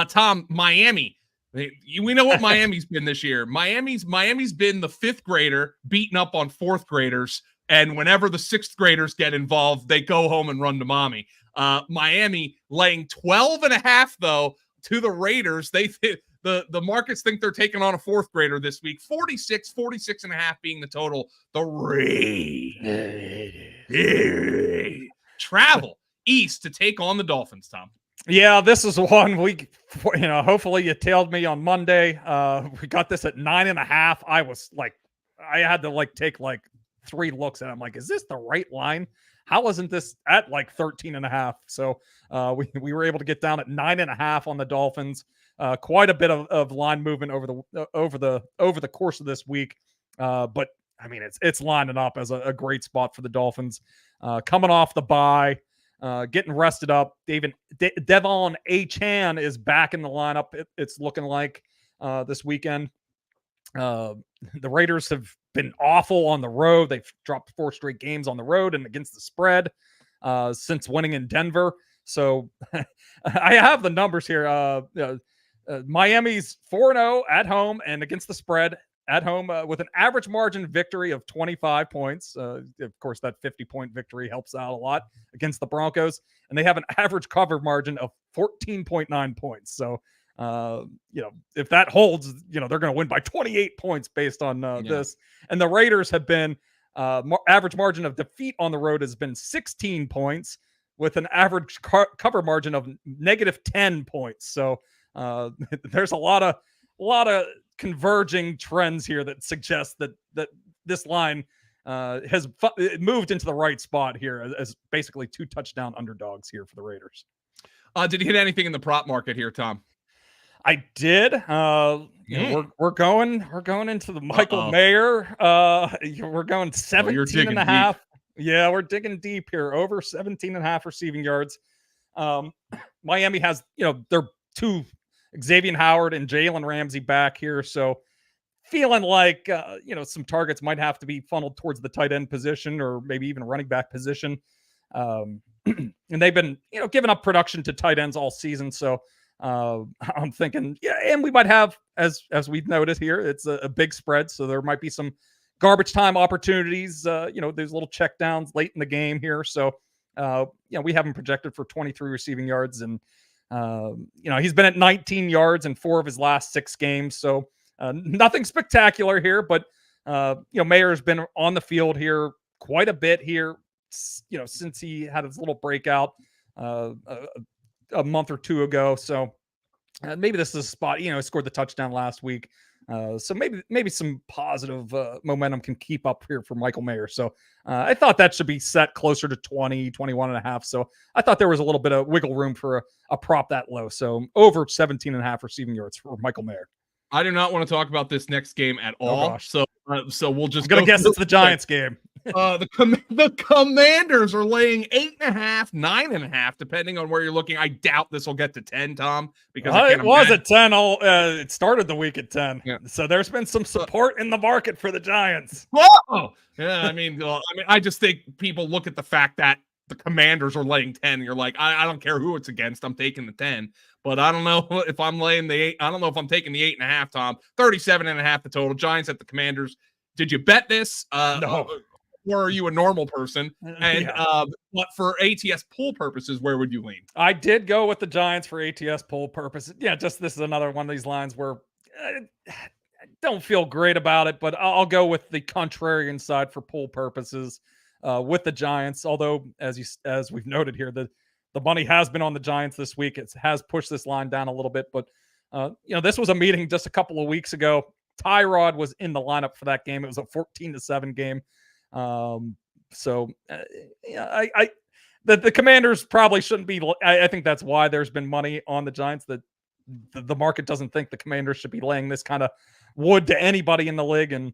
Tom, Miami, We know what Miami's been this year. Miami's been the 5th grader beating up on 4th graders, and whenever the 6th graders get involved, they go home and run to mommy. Miami laying 12.5 though to the Raiders. The markets think they're taking on a 4th grader this week. 46.5 being the total. The Raiders travel east to take on the Dolphins, Tom. Yeah, this is one we, hopefully you tailed me on Monday. We got this at 9.5. I was like, I had to take 3 looks at it. I'm like, is this the right line? How wasn't this at 13.5? So we were able to get down at 9.5 on the Dolphins. Quite a bit of line movement over the course of this week. But I mean, it's lining up as a great spot for the Dolphins. Coming off the bye. Getting rested up. Devon Achane is back in the lineup. It's looking like this weekend. The Raiders have been awful on the road. They've dropped 4 straight games on the road and against the spread since winning in Denver. So I have the numbers here. Miami's 4-0 at home and against the spread at home with an average margin victory of 25 points. Of course, that 50-point victory helps out a lot against the Broncos. And they have an average cover margin of 14.9 points. So, if that holds, they're going to win by 28 points based on this. And the Raiders have been average margin of defeat on the road has been 16 points with an average cover margin of negative 10 points. So there's a lot of converging trends here that suggest that this line has moved into the right spot here as basically 2 touchdown underdogs here for the Raiders. Did you hit anything in the prop market here, Tom? I did. We're going into the Michael Mayer. We're going 17.5. Yeah, we're digging deep here. Over 17.5 receiving yards. Miami has, their 2 Xavier Howard and Jalen Ramsey back here. So feeling like, some targets might have to be funneled towards the tight end position or maybe even running back position. And they've been, giving up production to tight ends all season. So I'm thinking, and we might have, as we've noted here, it's a big spread. So there might be some garbage time opportunities, there's little check downs late in the game here. So, we have him projected for 23 receiving yards and, he's been at 19 yards in 4 of his last 6 games. So nothing spectacular here, but, Mayer's been on the field here quite a bit here, since he had his little breakout a month or 2 ago. So maybe this is a spot, he scored the touchdown last week. So maybe some positive momentum can keep up here for Michael Mayer. So I thought that should be set closer to 21.5. So I thought there was a little bit of wiggle room for a prop that low. So over 17.5 receiving yards for Michael Mayer. I do not want to talk about this next game at all. So we'll just I'm gonna guess it's the Giants game. The Commanders are laying 8.5, 9.5, depending on where you're looking. I doubt this will get to 10, Tom, because it was at 10. It started the week at 10. Yeah. So there's been some support in the market for the Giants. Whoa! Yeah, I just think people look at the fact that the Commanders are laying 10. And you're like, I don't care who it's against. I'm taking the 10. But I don't know if I'm laying the 8. I don't know if I'm taking the 8.5, Tom. 37.5 the total. Giants at the Commanders. Did you bet this? No. Or are you a normal person? And but for ATS pool purposes, where would you lean? I did go with the Giants for ATS pool purposes. Yeah, just this is another one of these lines where I don't feel great about it, but I'll go with the contrarian side for pool purposes with the Giants. Although, as we've noted here, the money has been on the Giants this week. It has pushed this line down a little bit, but this was a meeting just a couple of weeks ago. Tyrod was in the lineup for that game. It was a 14-7 game. The Commanders probably shouldn't be. I think that's why there's been money on the Giants. That the market doesn't think the Commanders should be laying this kind of wood to anybody in the league. And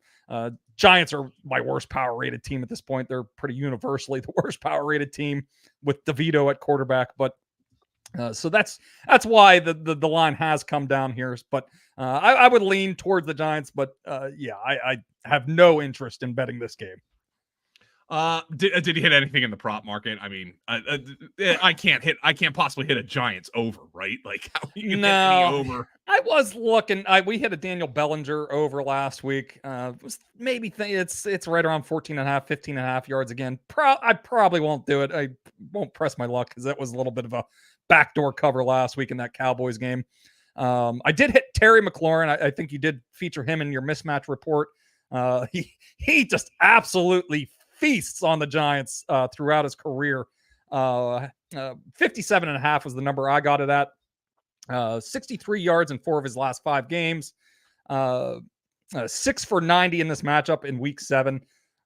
Giants are my worst power rated team at this point. They're pretty universally the worst power rated team with DeVito at quarterback. But so that's why the line has come down here. But I would lean towards the Giants. But I have no interest in betting this game. Did he hit anything in the prop market? I mean, I can't possibly hit a Giants over, right? Like, how you can hit any over? I was looking. We hit a Daniel Bellinger over last week. Was maybe it's right around 14 and a half, 15 and a half yards again. I probably won't do it. I won't press my luck because that was a little bit of a backdoor cover last week in that Cowboys game. I did hit Terry McLaurin. I think you did feature him in your mismatch report. He just absolutely feasts on the Giants throughout his career. 57 and a half was the number I got it at. 63 yards in 4 of his last 5 games. 6 for 90 in this matchup in week 7.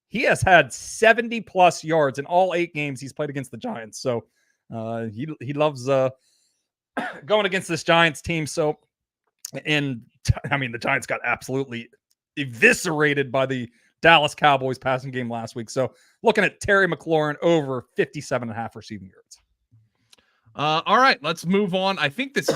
He has had 70 plus yards in all 8 games he's played against the Giants. So he loves going against this Giants team. So, and I mean, the Giants got absolutely eviscerated by the Dallas Cowboys passing game last week. So looking at Terry McLaurin over 57 and a half receiving yards. All right, let's move on. I think this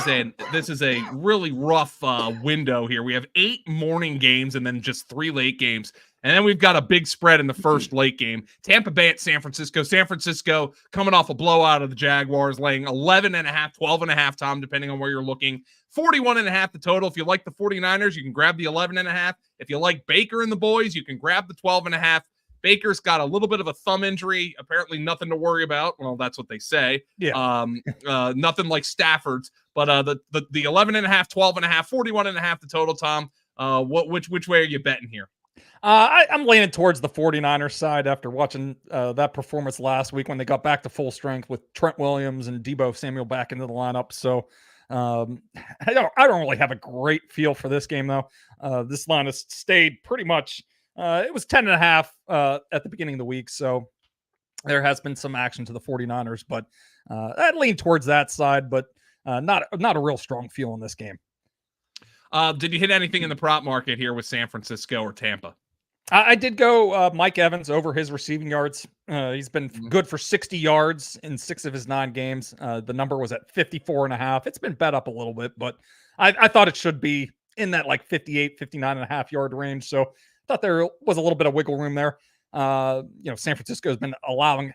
is a really rough window here. We have 8 morning games and then just 3 late games. And then we've got a big spread in the first late game. Tampa Bay at San Francisco. San Francisco coming off a blowout of the Jaguars, laying 11 and a half, 12 and a half, Tom, depending on where you're looking. 41 and a half the total. If you like the 49ers, you can grab the 11 and a half. If you like Baker and the boys, you can grab the 12 and a half. Baker's got a little bit of a thumb injury. Apparently nothing to worry about. Well, that's what they say. Yeah. Nothing like Stafford's. But the 11 and a half, 12 and a half, 41 and a half the total, Tom. Which way are you betting here? I'm leaning towards the 49ers side after watching that performance last week when they got back to full strength with Trent Williams and Deebo Samuel back into the lineup. So I don't really have a great feel for this game, though. This line has stayed pretty much. It was 10 and a half at the beginning of the week. So there has been some action to the 49ers, but I'd lean towards that side, but not a real strong feel in this game. Did you hit anything in the prop market here with San Francisco or Tampa? I did go Mike Evans over his receiving yards. He's been good for 60 yards in 6 of his 9 games. The number was at 54 and a half. It's been bet up a little bit, but I thought it should be in that like 58, 59 and a half yard range. So I thought there was a little bit of wiggle room there. San Francisco has been allowing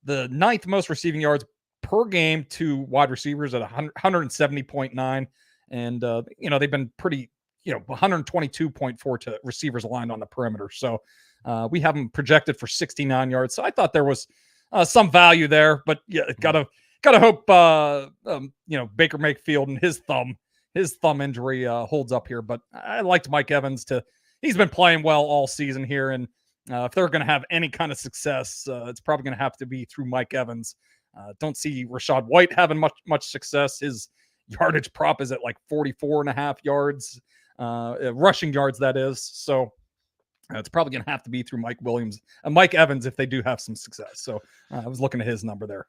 the 9th most receiving yards per game to wide receivers at 170.9. And, they've been pretty, 122.4 to receivers aligned on the perimeter. So we have them projected for 69 yards. So I thought there was some value there, but yeah, gotta hope, Baker Mayfield and his thumb injury holds up here. But I liked Mike Evans he's been playing well all season here. And if they're going to have any kind of success, it's probably going to have to be through Mike Evans. Don't see Rachaad White having much success. His yardage prop is at like 44 and a half yards, rushing yards, that is. So it's probably going to have to be through Mike Evans if they do have some success. So I was looking at his number there.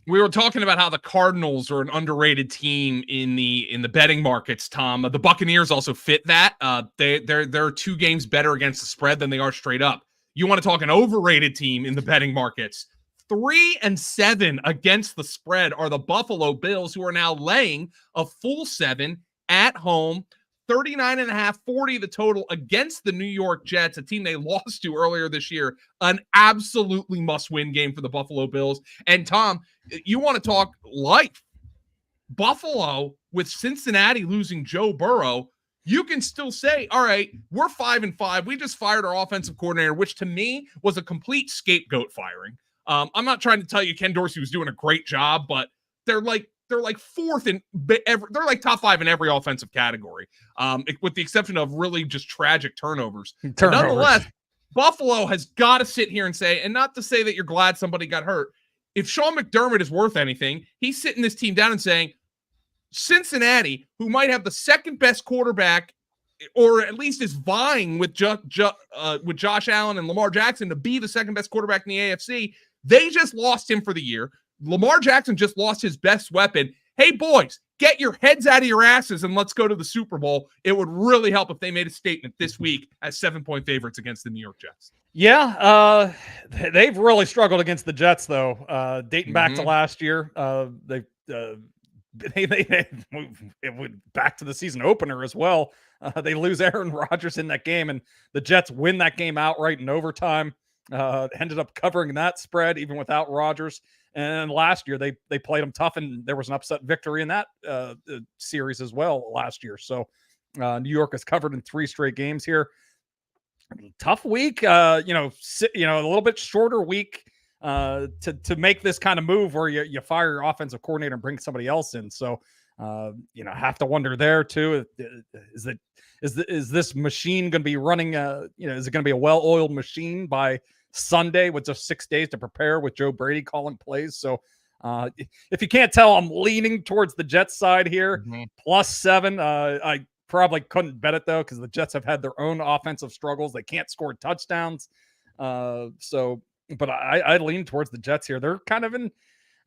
We were talking about how the Cardinals are an underrated team in the betting markets, Tom. The Buccaneers also fit that. They're 2 games better against the spread than they are straight up. You want to talk an overrated team in the betting markets? 3-7 against the spread are the Buffalo Bills, who are now laying a full 7 at home. 39 and a half, 40 the total against the New York Jets, a team they lost to earlier this year. An absolutely must-win game for the Buffalo Bills. And Tom, you want to talk life. Buffalo, with Cincinnati losing Joe Burrow, you can still say, all right, we're 5-5. We just fired our offensive coordinator, which to me was a complete scapegoat firing. I'm not trying to tell you Ken Dorsey was doing a great job, but they're like 4th in they're like top 5 in every offensive category, with the exception of really just tragic turnovers. Nonetheless, Buffalo has got to sit here and say, and not to say that you're glad somebody got hurt. If Sean McDermott is worth anything, he's sitting this team down and saying, Cincinnati, who might have the second best quarterback, or at least is vying with Josh Allen and Lamar Jackson to be the second best quarterback in the AFC, they just lost him for the year. Lamar Jackson just lost his best weapon. Hey, boys, get your heads out of your asses and let's go to the Super Bowl. It would really help if they made a statement this week as 7-point favorites against the New York Jets. Yeah, they've really struggled against the Jets, though. Dating back to last year, they went back to the season opener as well. They lose Aaron Rodgers in that game, and the Jets win that game outright in overtime. Ended up covering that spread even without Rodgers. And last year they played them tough, and there was an upset victory in that series as well last year. So New York is covered in 3 straight games here. Tough week, a little bit shorter week to make this kind of move where you fire your offensive coordinator and bring somebody else in. So have to wonder there too. Is this machine going to be running? Is it going to be a well-oiled machine by Sunday with just 6 days to prepare with Joe Brady calling plays? So if you can't tell, I'm leaning towards the Jets side here, +7. I probably couldn't bet it though, because the Jets have had their own offensive struggles. They can't score touchdowns. But I lean towards the Jets here. They're kind of in.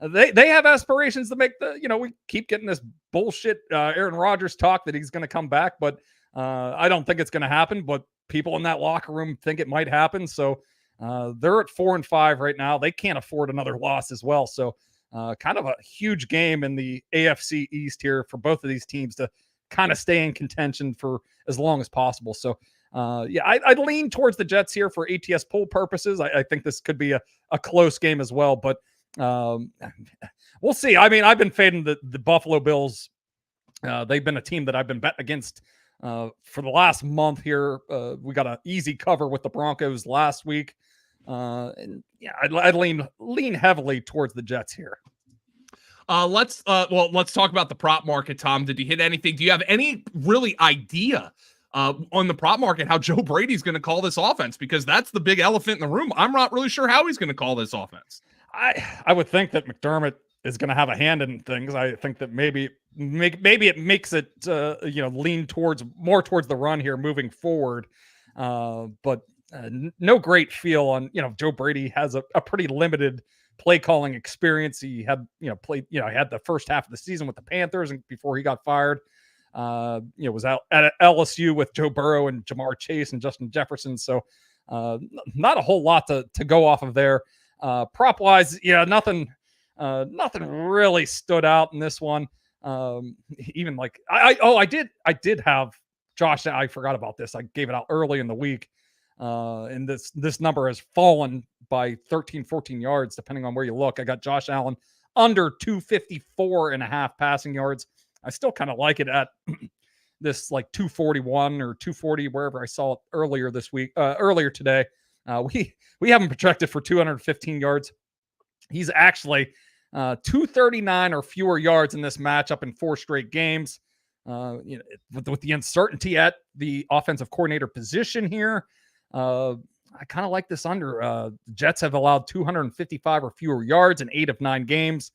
They have aspirations to make we keep getting this bullshit Aaron Rodgers talk that he's going to come back, but I don't think it's going to happen. But people in that locker room think it might happen. So they're at 4-5 right now. They can't afford another loss as well. So kind of a huge game in the AFC East here for both of these teams to kind of stay in contention for as long as possible. So I'd lean towards the Jets here for ATS poll purposes. I think this could be a close game as well, but we'll see. I mean, I've been fading the Buffalo Bills. They've been a team that I've been betting against for the last month here. We got an easy cover with the Broncos last week. I'd lean heavily towards the Jets here. Let's talk about the prop market, Tom. Did you hit anything? Do you have any really idea on the prop market how Joe Brady's going to call this offense? Because that's the big elephant in the room. I'm not really sure how he's going to call this offense. I would think that McDermott is going to have a hand in things. I think that maybe it makes it lean more towards the run here moving forward. But no great feel on Joe Brady has a pretty limited play calling experience. He had played he had the first half of the season with the Panthers and before he got fired. Was out at LSU with Joe Burrow and Jamar Chase and Justin Jefferson. So not a whole lot to go off of there. Prop wise, nothing really stood out in this one. Even like I did have Josh. I forgot about this. I gave it out early in the week. And this number has fallen by 13, 14 yards, depending on where you look. I got Josh Allen under 254.5 passing yards. I still kind of like it at this like 241 or 240, wherever I saw it earlier today. We have him projected for 215 yards. He's actually 239 or fewer yards in this matchup in 4 straight games. With the uncertainty at the offensive coordinator position here, I kind of like this under. The Jets have allowed 255 or fewer yards in 8 of 9 games,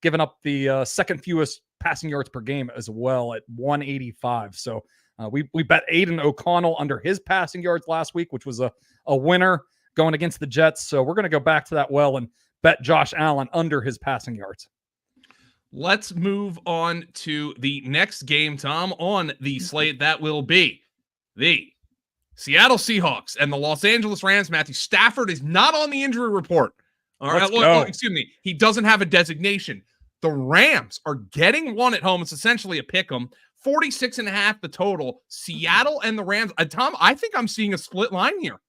giving up the second fewest passing yards per game as well at 185. So we bet Aiden O'Connell under his passing yards last week, which was a winner going against the Jets. So we're going to go back to that well and bet Josh Allen under his passing yards. Let's move on to the next game, Tom, on the slate. That will be the Seattle Seahawks and the Los Angeles Rams. Matthew Stafford is not on the injury report. All right. Excuse me. He doesn't have a designation. The Rams are getting one at home. It's essentially a pick 'em. 46.5 the total. Seattle and the Rams. Tom, I think I'm seeing a split line here.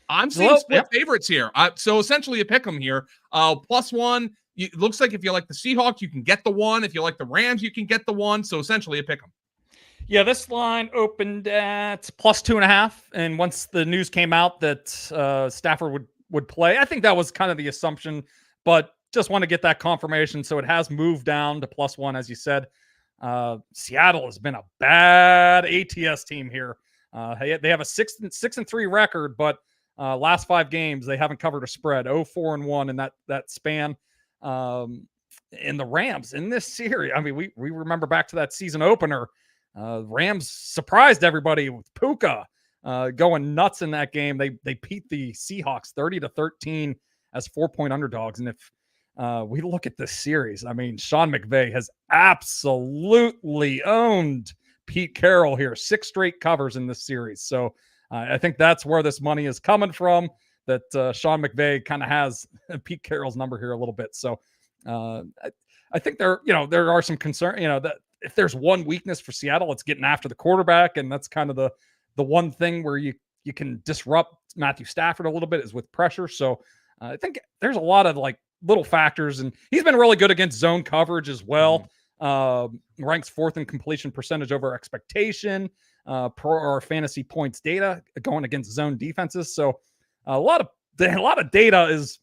I'm seeing split favorites here. So essentially a pick 'em here. +1. It looks like if you like the Seahawks, you can get the 1. If you like the Rams, you can get the 1. So essentially a pick 'em. Yeah, this line opened at +2.5. And once the news came out that Stafford would play, I think that was kind of the assumption, but just want to get that confirmation. So it has moved down to +1, as you said. Seattle has been a bad ATS team here. They have a 6-3 record, but last 5 games, they haven't covered a spread. 0-4-1 in that span. In the Rams in this series, I mean, we remember back to that season opener. Rams surprised everybody with Puka going nuts in that game. They beat the Seahawks 30-13 as 4-point underdogs. And if we look at this series, I mean, Sean McVay has absolutely owned Pete Carroll here. 6 straight covers in this series. So I think that's where this money is coming from, that Sean McVay kind of has Pete Carroll's number here a little bit. So I think there are some concern, that if there's one weakness for Seattle, it's getting after the quarterback. And that's kind of the one thing where you can disrupt Matthew Stafford a little bit is with pressure. So I think there's a lot of like little factors, and he's been really good against zone coverage as well. Ranks 4th in completion percentage over expectation per our fantasy points data going against zone defenses. So a lot of data is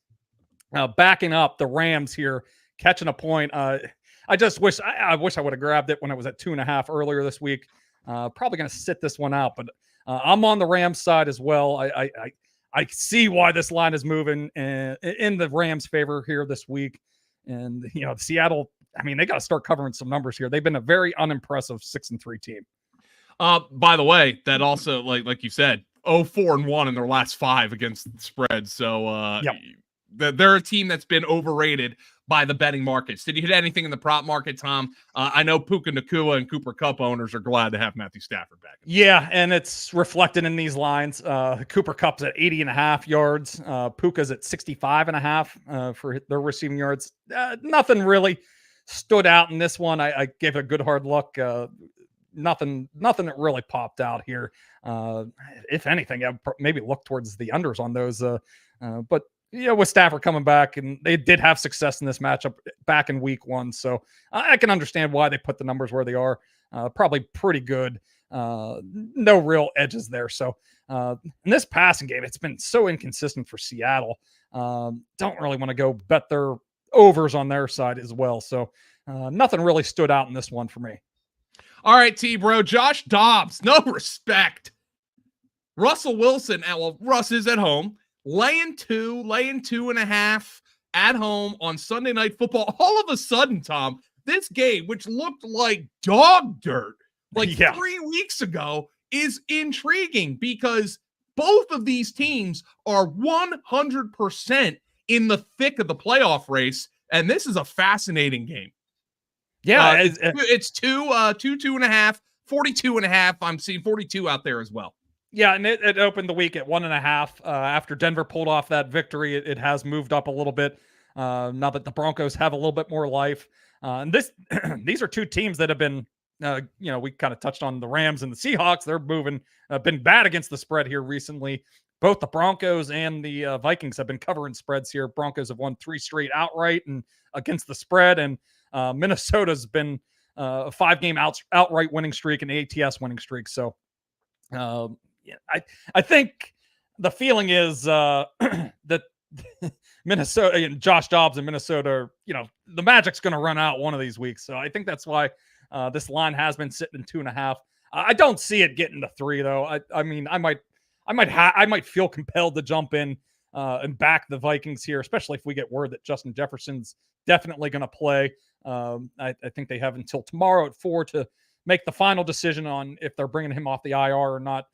backing up the Rams here catching a point. I just wish I would have grabbed it when it was at 2.5 earlier this week. Probably going to sit this one out, but I'm on the Rams side as well. I see why this line is moving in the Rams' favor here this week. And, Seattle, I mean, they got to start covering some numbers here. They've been a very unimpressive 6-3 team. By the way, that also, like you said, 0-4-1 in their last 5 against the spread. So they're a team that's been overrated by the betting markets. Did you hit anything in the prop market, Tom? I know Puka Nacua and Cooper Kupp owners are glad to have Matthew Stafford back. Yeah, and it's reflected in these lines. Cooper Kupp's at 80.5 yards. Puka's at 65.5 for their receiving yards. Nothing really stood out in this one. I gave it a good hard look. Nothing that really popped out here. If anything, I'd maybe look towards the unders on those. But with Stafford coming back, and they did have success in this matchup back in week 1. So I can understand why they put the numbers where they are. Probably pretty good. No real edges there. So in this passing game, it's been so inconsistent for Seattle. Don't really want to go bet their overs on their side as well. So nothing really stood out in this one for me. All right, T-Bro. Josh Dobbs, no respect. Russell Wilson, Russ is at home. Laying 2.5 at home on Sunday Night Football. All of a sudden, Tom, this game, which looked like dog dirt 3 weeks ago, is intriguing because both of these teams are 100% in the thick of the playoff race, and this is a fascinating game. Yeah, it's 2.5, 42.5. I'm seeing 42 out there as well. Yeah, and it opened the week at 1.5. After Denver pulled off that victory, it has moved up a little bit. Now that the Broncos have a little bit more life. And these are two teams that have been, we kind of touched on the Rams and the Seahawks. They're been bad against the spread here recently. Both the Broncos and the Vikings have been covering spreads here. Broncos have won 3 straight outright and against the spread. And Minnesota's been a 5-game outright winning streak and ATS winning streak. So, I think the feeling is that Minnesota and Josh Dobbs in Minnesota, the Magic's going to run out one of these weeks. So I think that's why this line has been sitting 2.5. I don't see it getting to 3 though. I mean, I might feel compelled to jump in and back the Vikings here, especially if we get word that Justin Jefferson's definitely going to play. I think they have until tomorrow at 4 to make the final decision on if they're bringing him off the IR or not.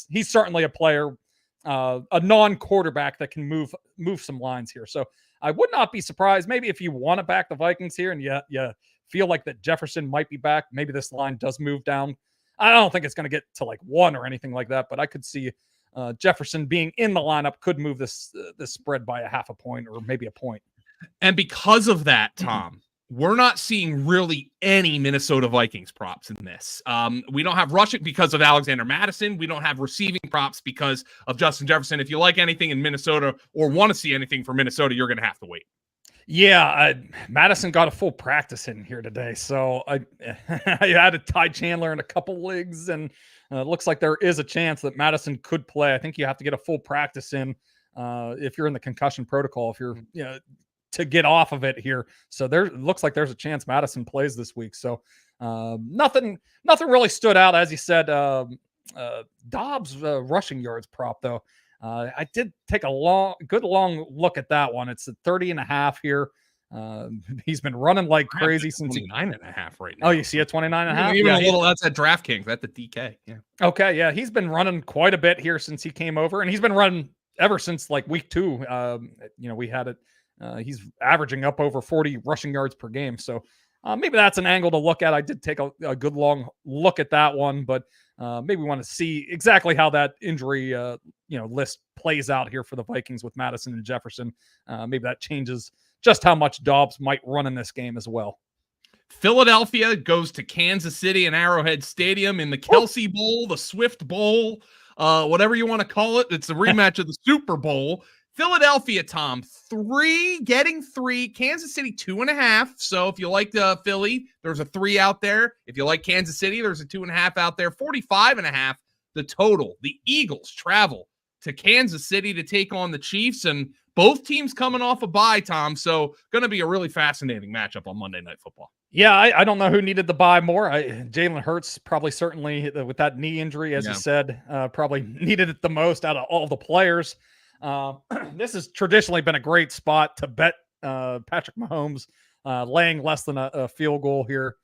He's certainly a player, a non-quarterback that can move some lines here. So I would not be surprised. Maybe if you want to back the Vikings here and you feel like that Jefferson might be back, maybe this line does move down. I don't think it's going to get to 1 or anything like that, but I could see Jefferson being in the lineup could move this spread by a 0.5 point or maybe a point. And because of that, Tom, we're not seeing really any Minnesota Vikings props in this. We don't have rushing because of Alexander Mattison. We don't have receiving props because of Justin Jefferson. If you like anything in Minnesota or want to see anything from Minnesota, you're going to have to wait. Yeah, Madison got a full practice in here today. So I added Ty Chandler in a couple leagues, and it looks like there is a chance that Madison could play. I think you have to get a full practice in if you're in the concussion protocol, if you're to get off of it here. So it looks like there's a chance Madison plays this week. So nothing really stood out. As you said, Dobbs rushing yards prop though. I did take a good long look at that one. It's at 30.5 here. He's been running like crazy since 29.5 right now. Oh, you see it 29.5? Even a little, that's at DraftKings. That's the DK. Yeah. Okay. Yeah. He's been running quite a bit here since he came over, and he's been running ever since week 2. We had it. He's averaging up over 40 rushing yards per game. So maybe that's an angle to look at. I did take a good long look at that one, but maybe we want to see exactly how that injury list plays out here for the Vikings with Madison and Jefferson. Maybe that changes just how much Dobbs might run in this game as well. Philadelphia goes to Kansas City and Arrowhead Stadium in the Kelsey Bowl, the Swift Bowl. whatever you want to call it. It's a rematch of the Super Bowl. Philadelphia, Tom, getting 3. Kansas City, 2.5. So if you like the Philly, there's a 3 out there. If you like Kansas City, there's a 2.5 out there. 45.5, the total. The Eagles travel to Kansas City to take on the Chiefs, and both teams coming off a bye, Tom. So going to be a really fascinating matchup on Monday Night Football. Yeah, I don't know who needed the bye more. Jalen Hurts probably certainly with that knee injury, as you said, probably needed it the most out of all the players. This has traditionally been a great spot to bet Patrick Mahomes laying less than a field goal here.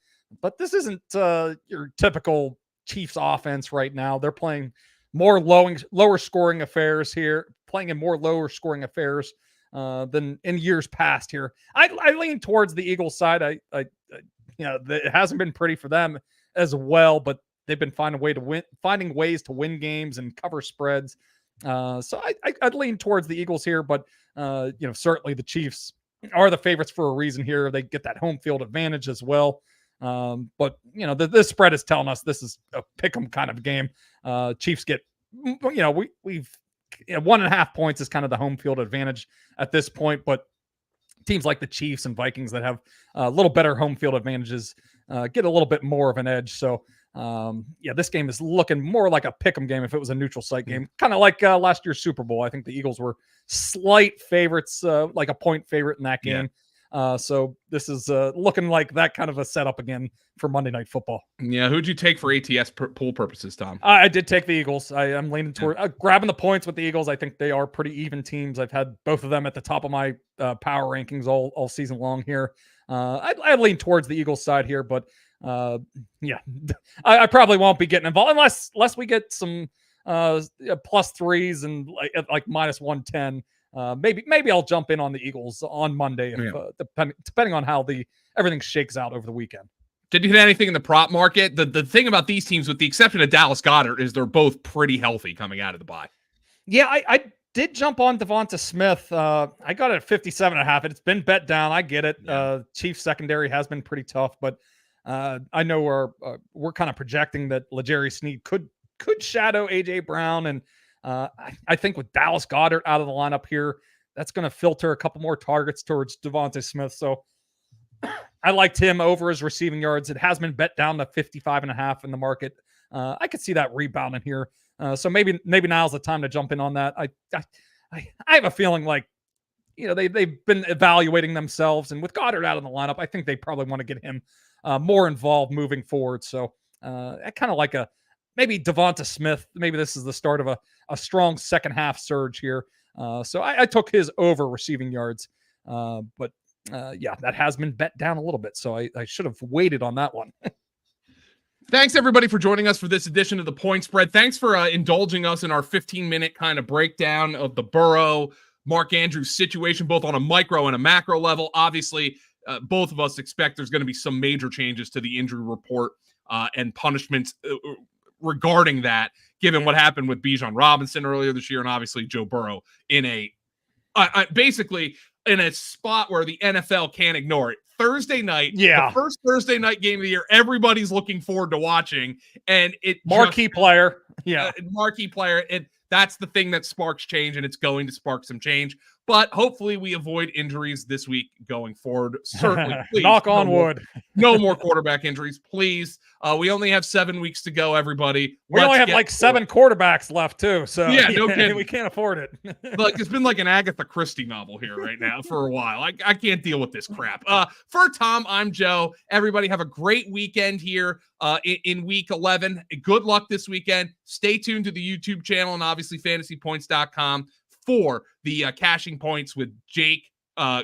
But this isn't your typical Chiefs offense right now. They're playing more lower scoring affairs here, playing in more lower scoring affairs than in years past here. I lean towards the Eagles side. It hasn't been pretty for them as well, but they've been finding ways to win games and cover spreads. So I'd lean towards the Eagles here, but certainly the Chiefs are the favorites for a reason here. They get that home field advantage as well. But this spread is telling us this is a pick 'em kind of game. Chiefs get, we've 1.5 points is kind of the home field advantage at this point, but teams like the Chiefs and Vikings that have a little better home field advantages get a little bit more of an edge. So this game is looking more like a pick'em game if it was a neutral site game, kind of like last year's Super Bowl. I think the Eagles were slight favorites, like a point favorite in that game. So this is looking like that kind of a setup again for Monday Night Football. Yeah, who'd you take for ATS pool purposes, Tom? I did take the Eagles. I'm leaning toward grabbing the points with the Eagles. I think they are pretty even teams. I've had both of them at the top of my power rankings all season long here. I lean towards the Eagles side here, but I probably won't be getting involved unless we get some plus 3s and like minus 110. Maybe I'll jump in on the Eagles on Monday, depending on how everything shakes out over the weekend. Did you hit anything in the prop market? The thing about these teams, with the exception of Dallas Goedert, is they're both pretty healthy coming out of the bye. Yeah, I did jump on Devonta Smith. I got it at 57.5. It's been bet down. I get it. Chiefs secondary has been pretty tough, but I know we're kind of projecting that L'Jarius Sneed could shadow AJ Brown, and I think with Dallas Goedert out of the lineup here, that's going to filter a couple more targets towards Devonta Smith. So I liked him over his receiving yards. It has been bet down to 55.5 in the market. I could see that rebounding here. So maybe now's the time to jump in on that. I have a feeling like, they've been evaluating themselves, and with Goddard out of the lineup, I think they probably want to get him more involved moving forward. So I kind of like maybe Devonta Smith. Maybe this is the start of a strong second half surge here. So I took his over receiving yards, but that has been bet down a little bit. So I should have waited on that one. Thanks, everybody, for joining us for this edition of the Point Spread. Thanks for indulging us in our 15-minute kind of breakdown of the Burrow, Mark Andrews situation, both on a micro and a macro level. Obviously, both of us expect there's going to be some major changes to the injury report and punishments regarding that, given what happened with Bijan Robinson earlier this year, and obviously Joe Burrow in basically in a spot where the NFL can't ignore it. Thursday night, the first Thursday night game of the year, everybody's looking forward to watching, and marquee player. And that's the thing that sparks change, and it's going to spark some change. But hopefully we avoid injuries this week going forward. Certainly, please. Knock on wood. No more quarterback injuries, please. We only have 7 weeks to go, everybody. We only have like 7 quarterbacts left, too. So no kidding. We can't afford it. It's been like an Agatha Christie novel here right now for a while. I can't deal with this crap. For Tom, I'm Joe. Everybody have a great weekend here in week 11. Good luck this weekend. Stay tuned to the YouTube channel and obviously fantasypoints.com for the cashing points with Jake,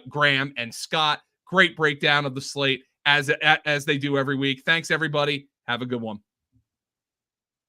Graham, and Scott. Great breakdown of the slate as they do every week. Thanks, everybody. Have a good one.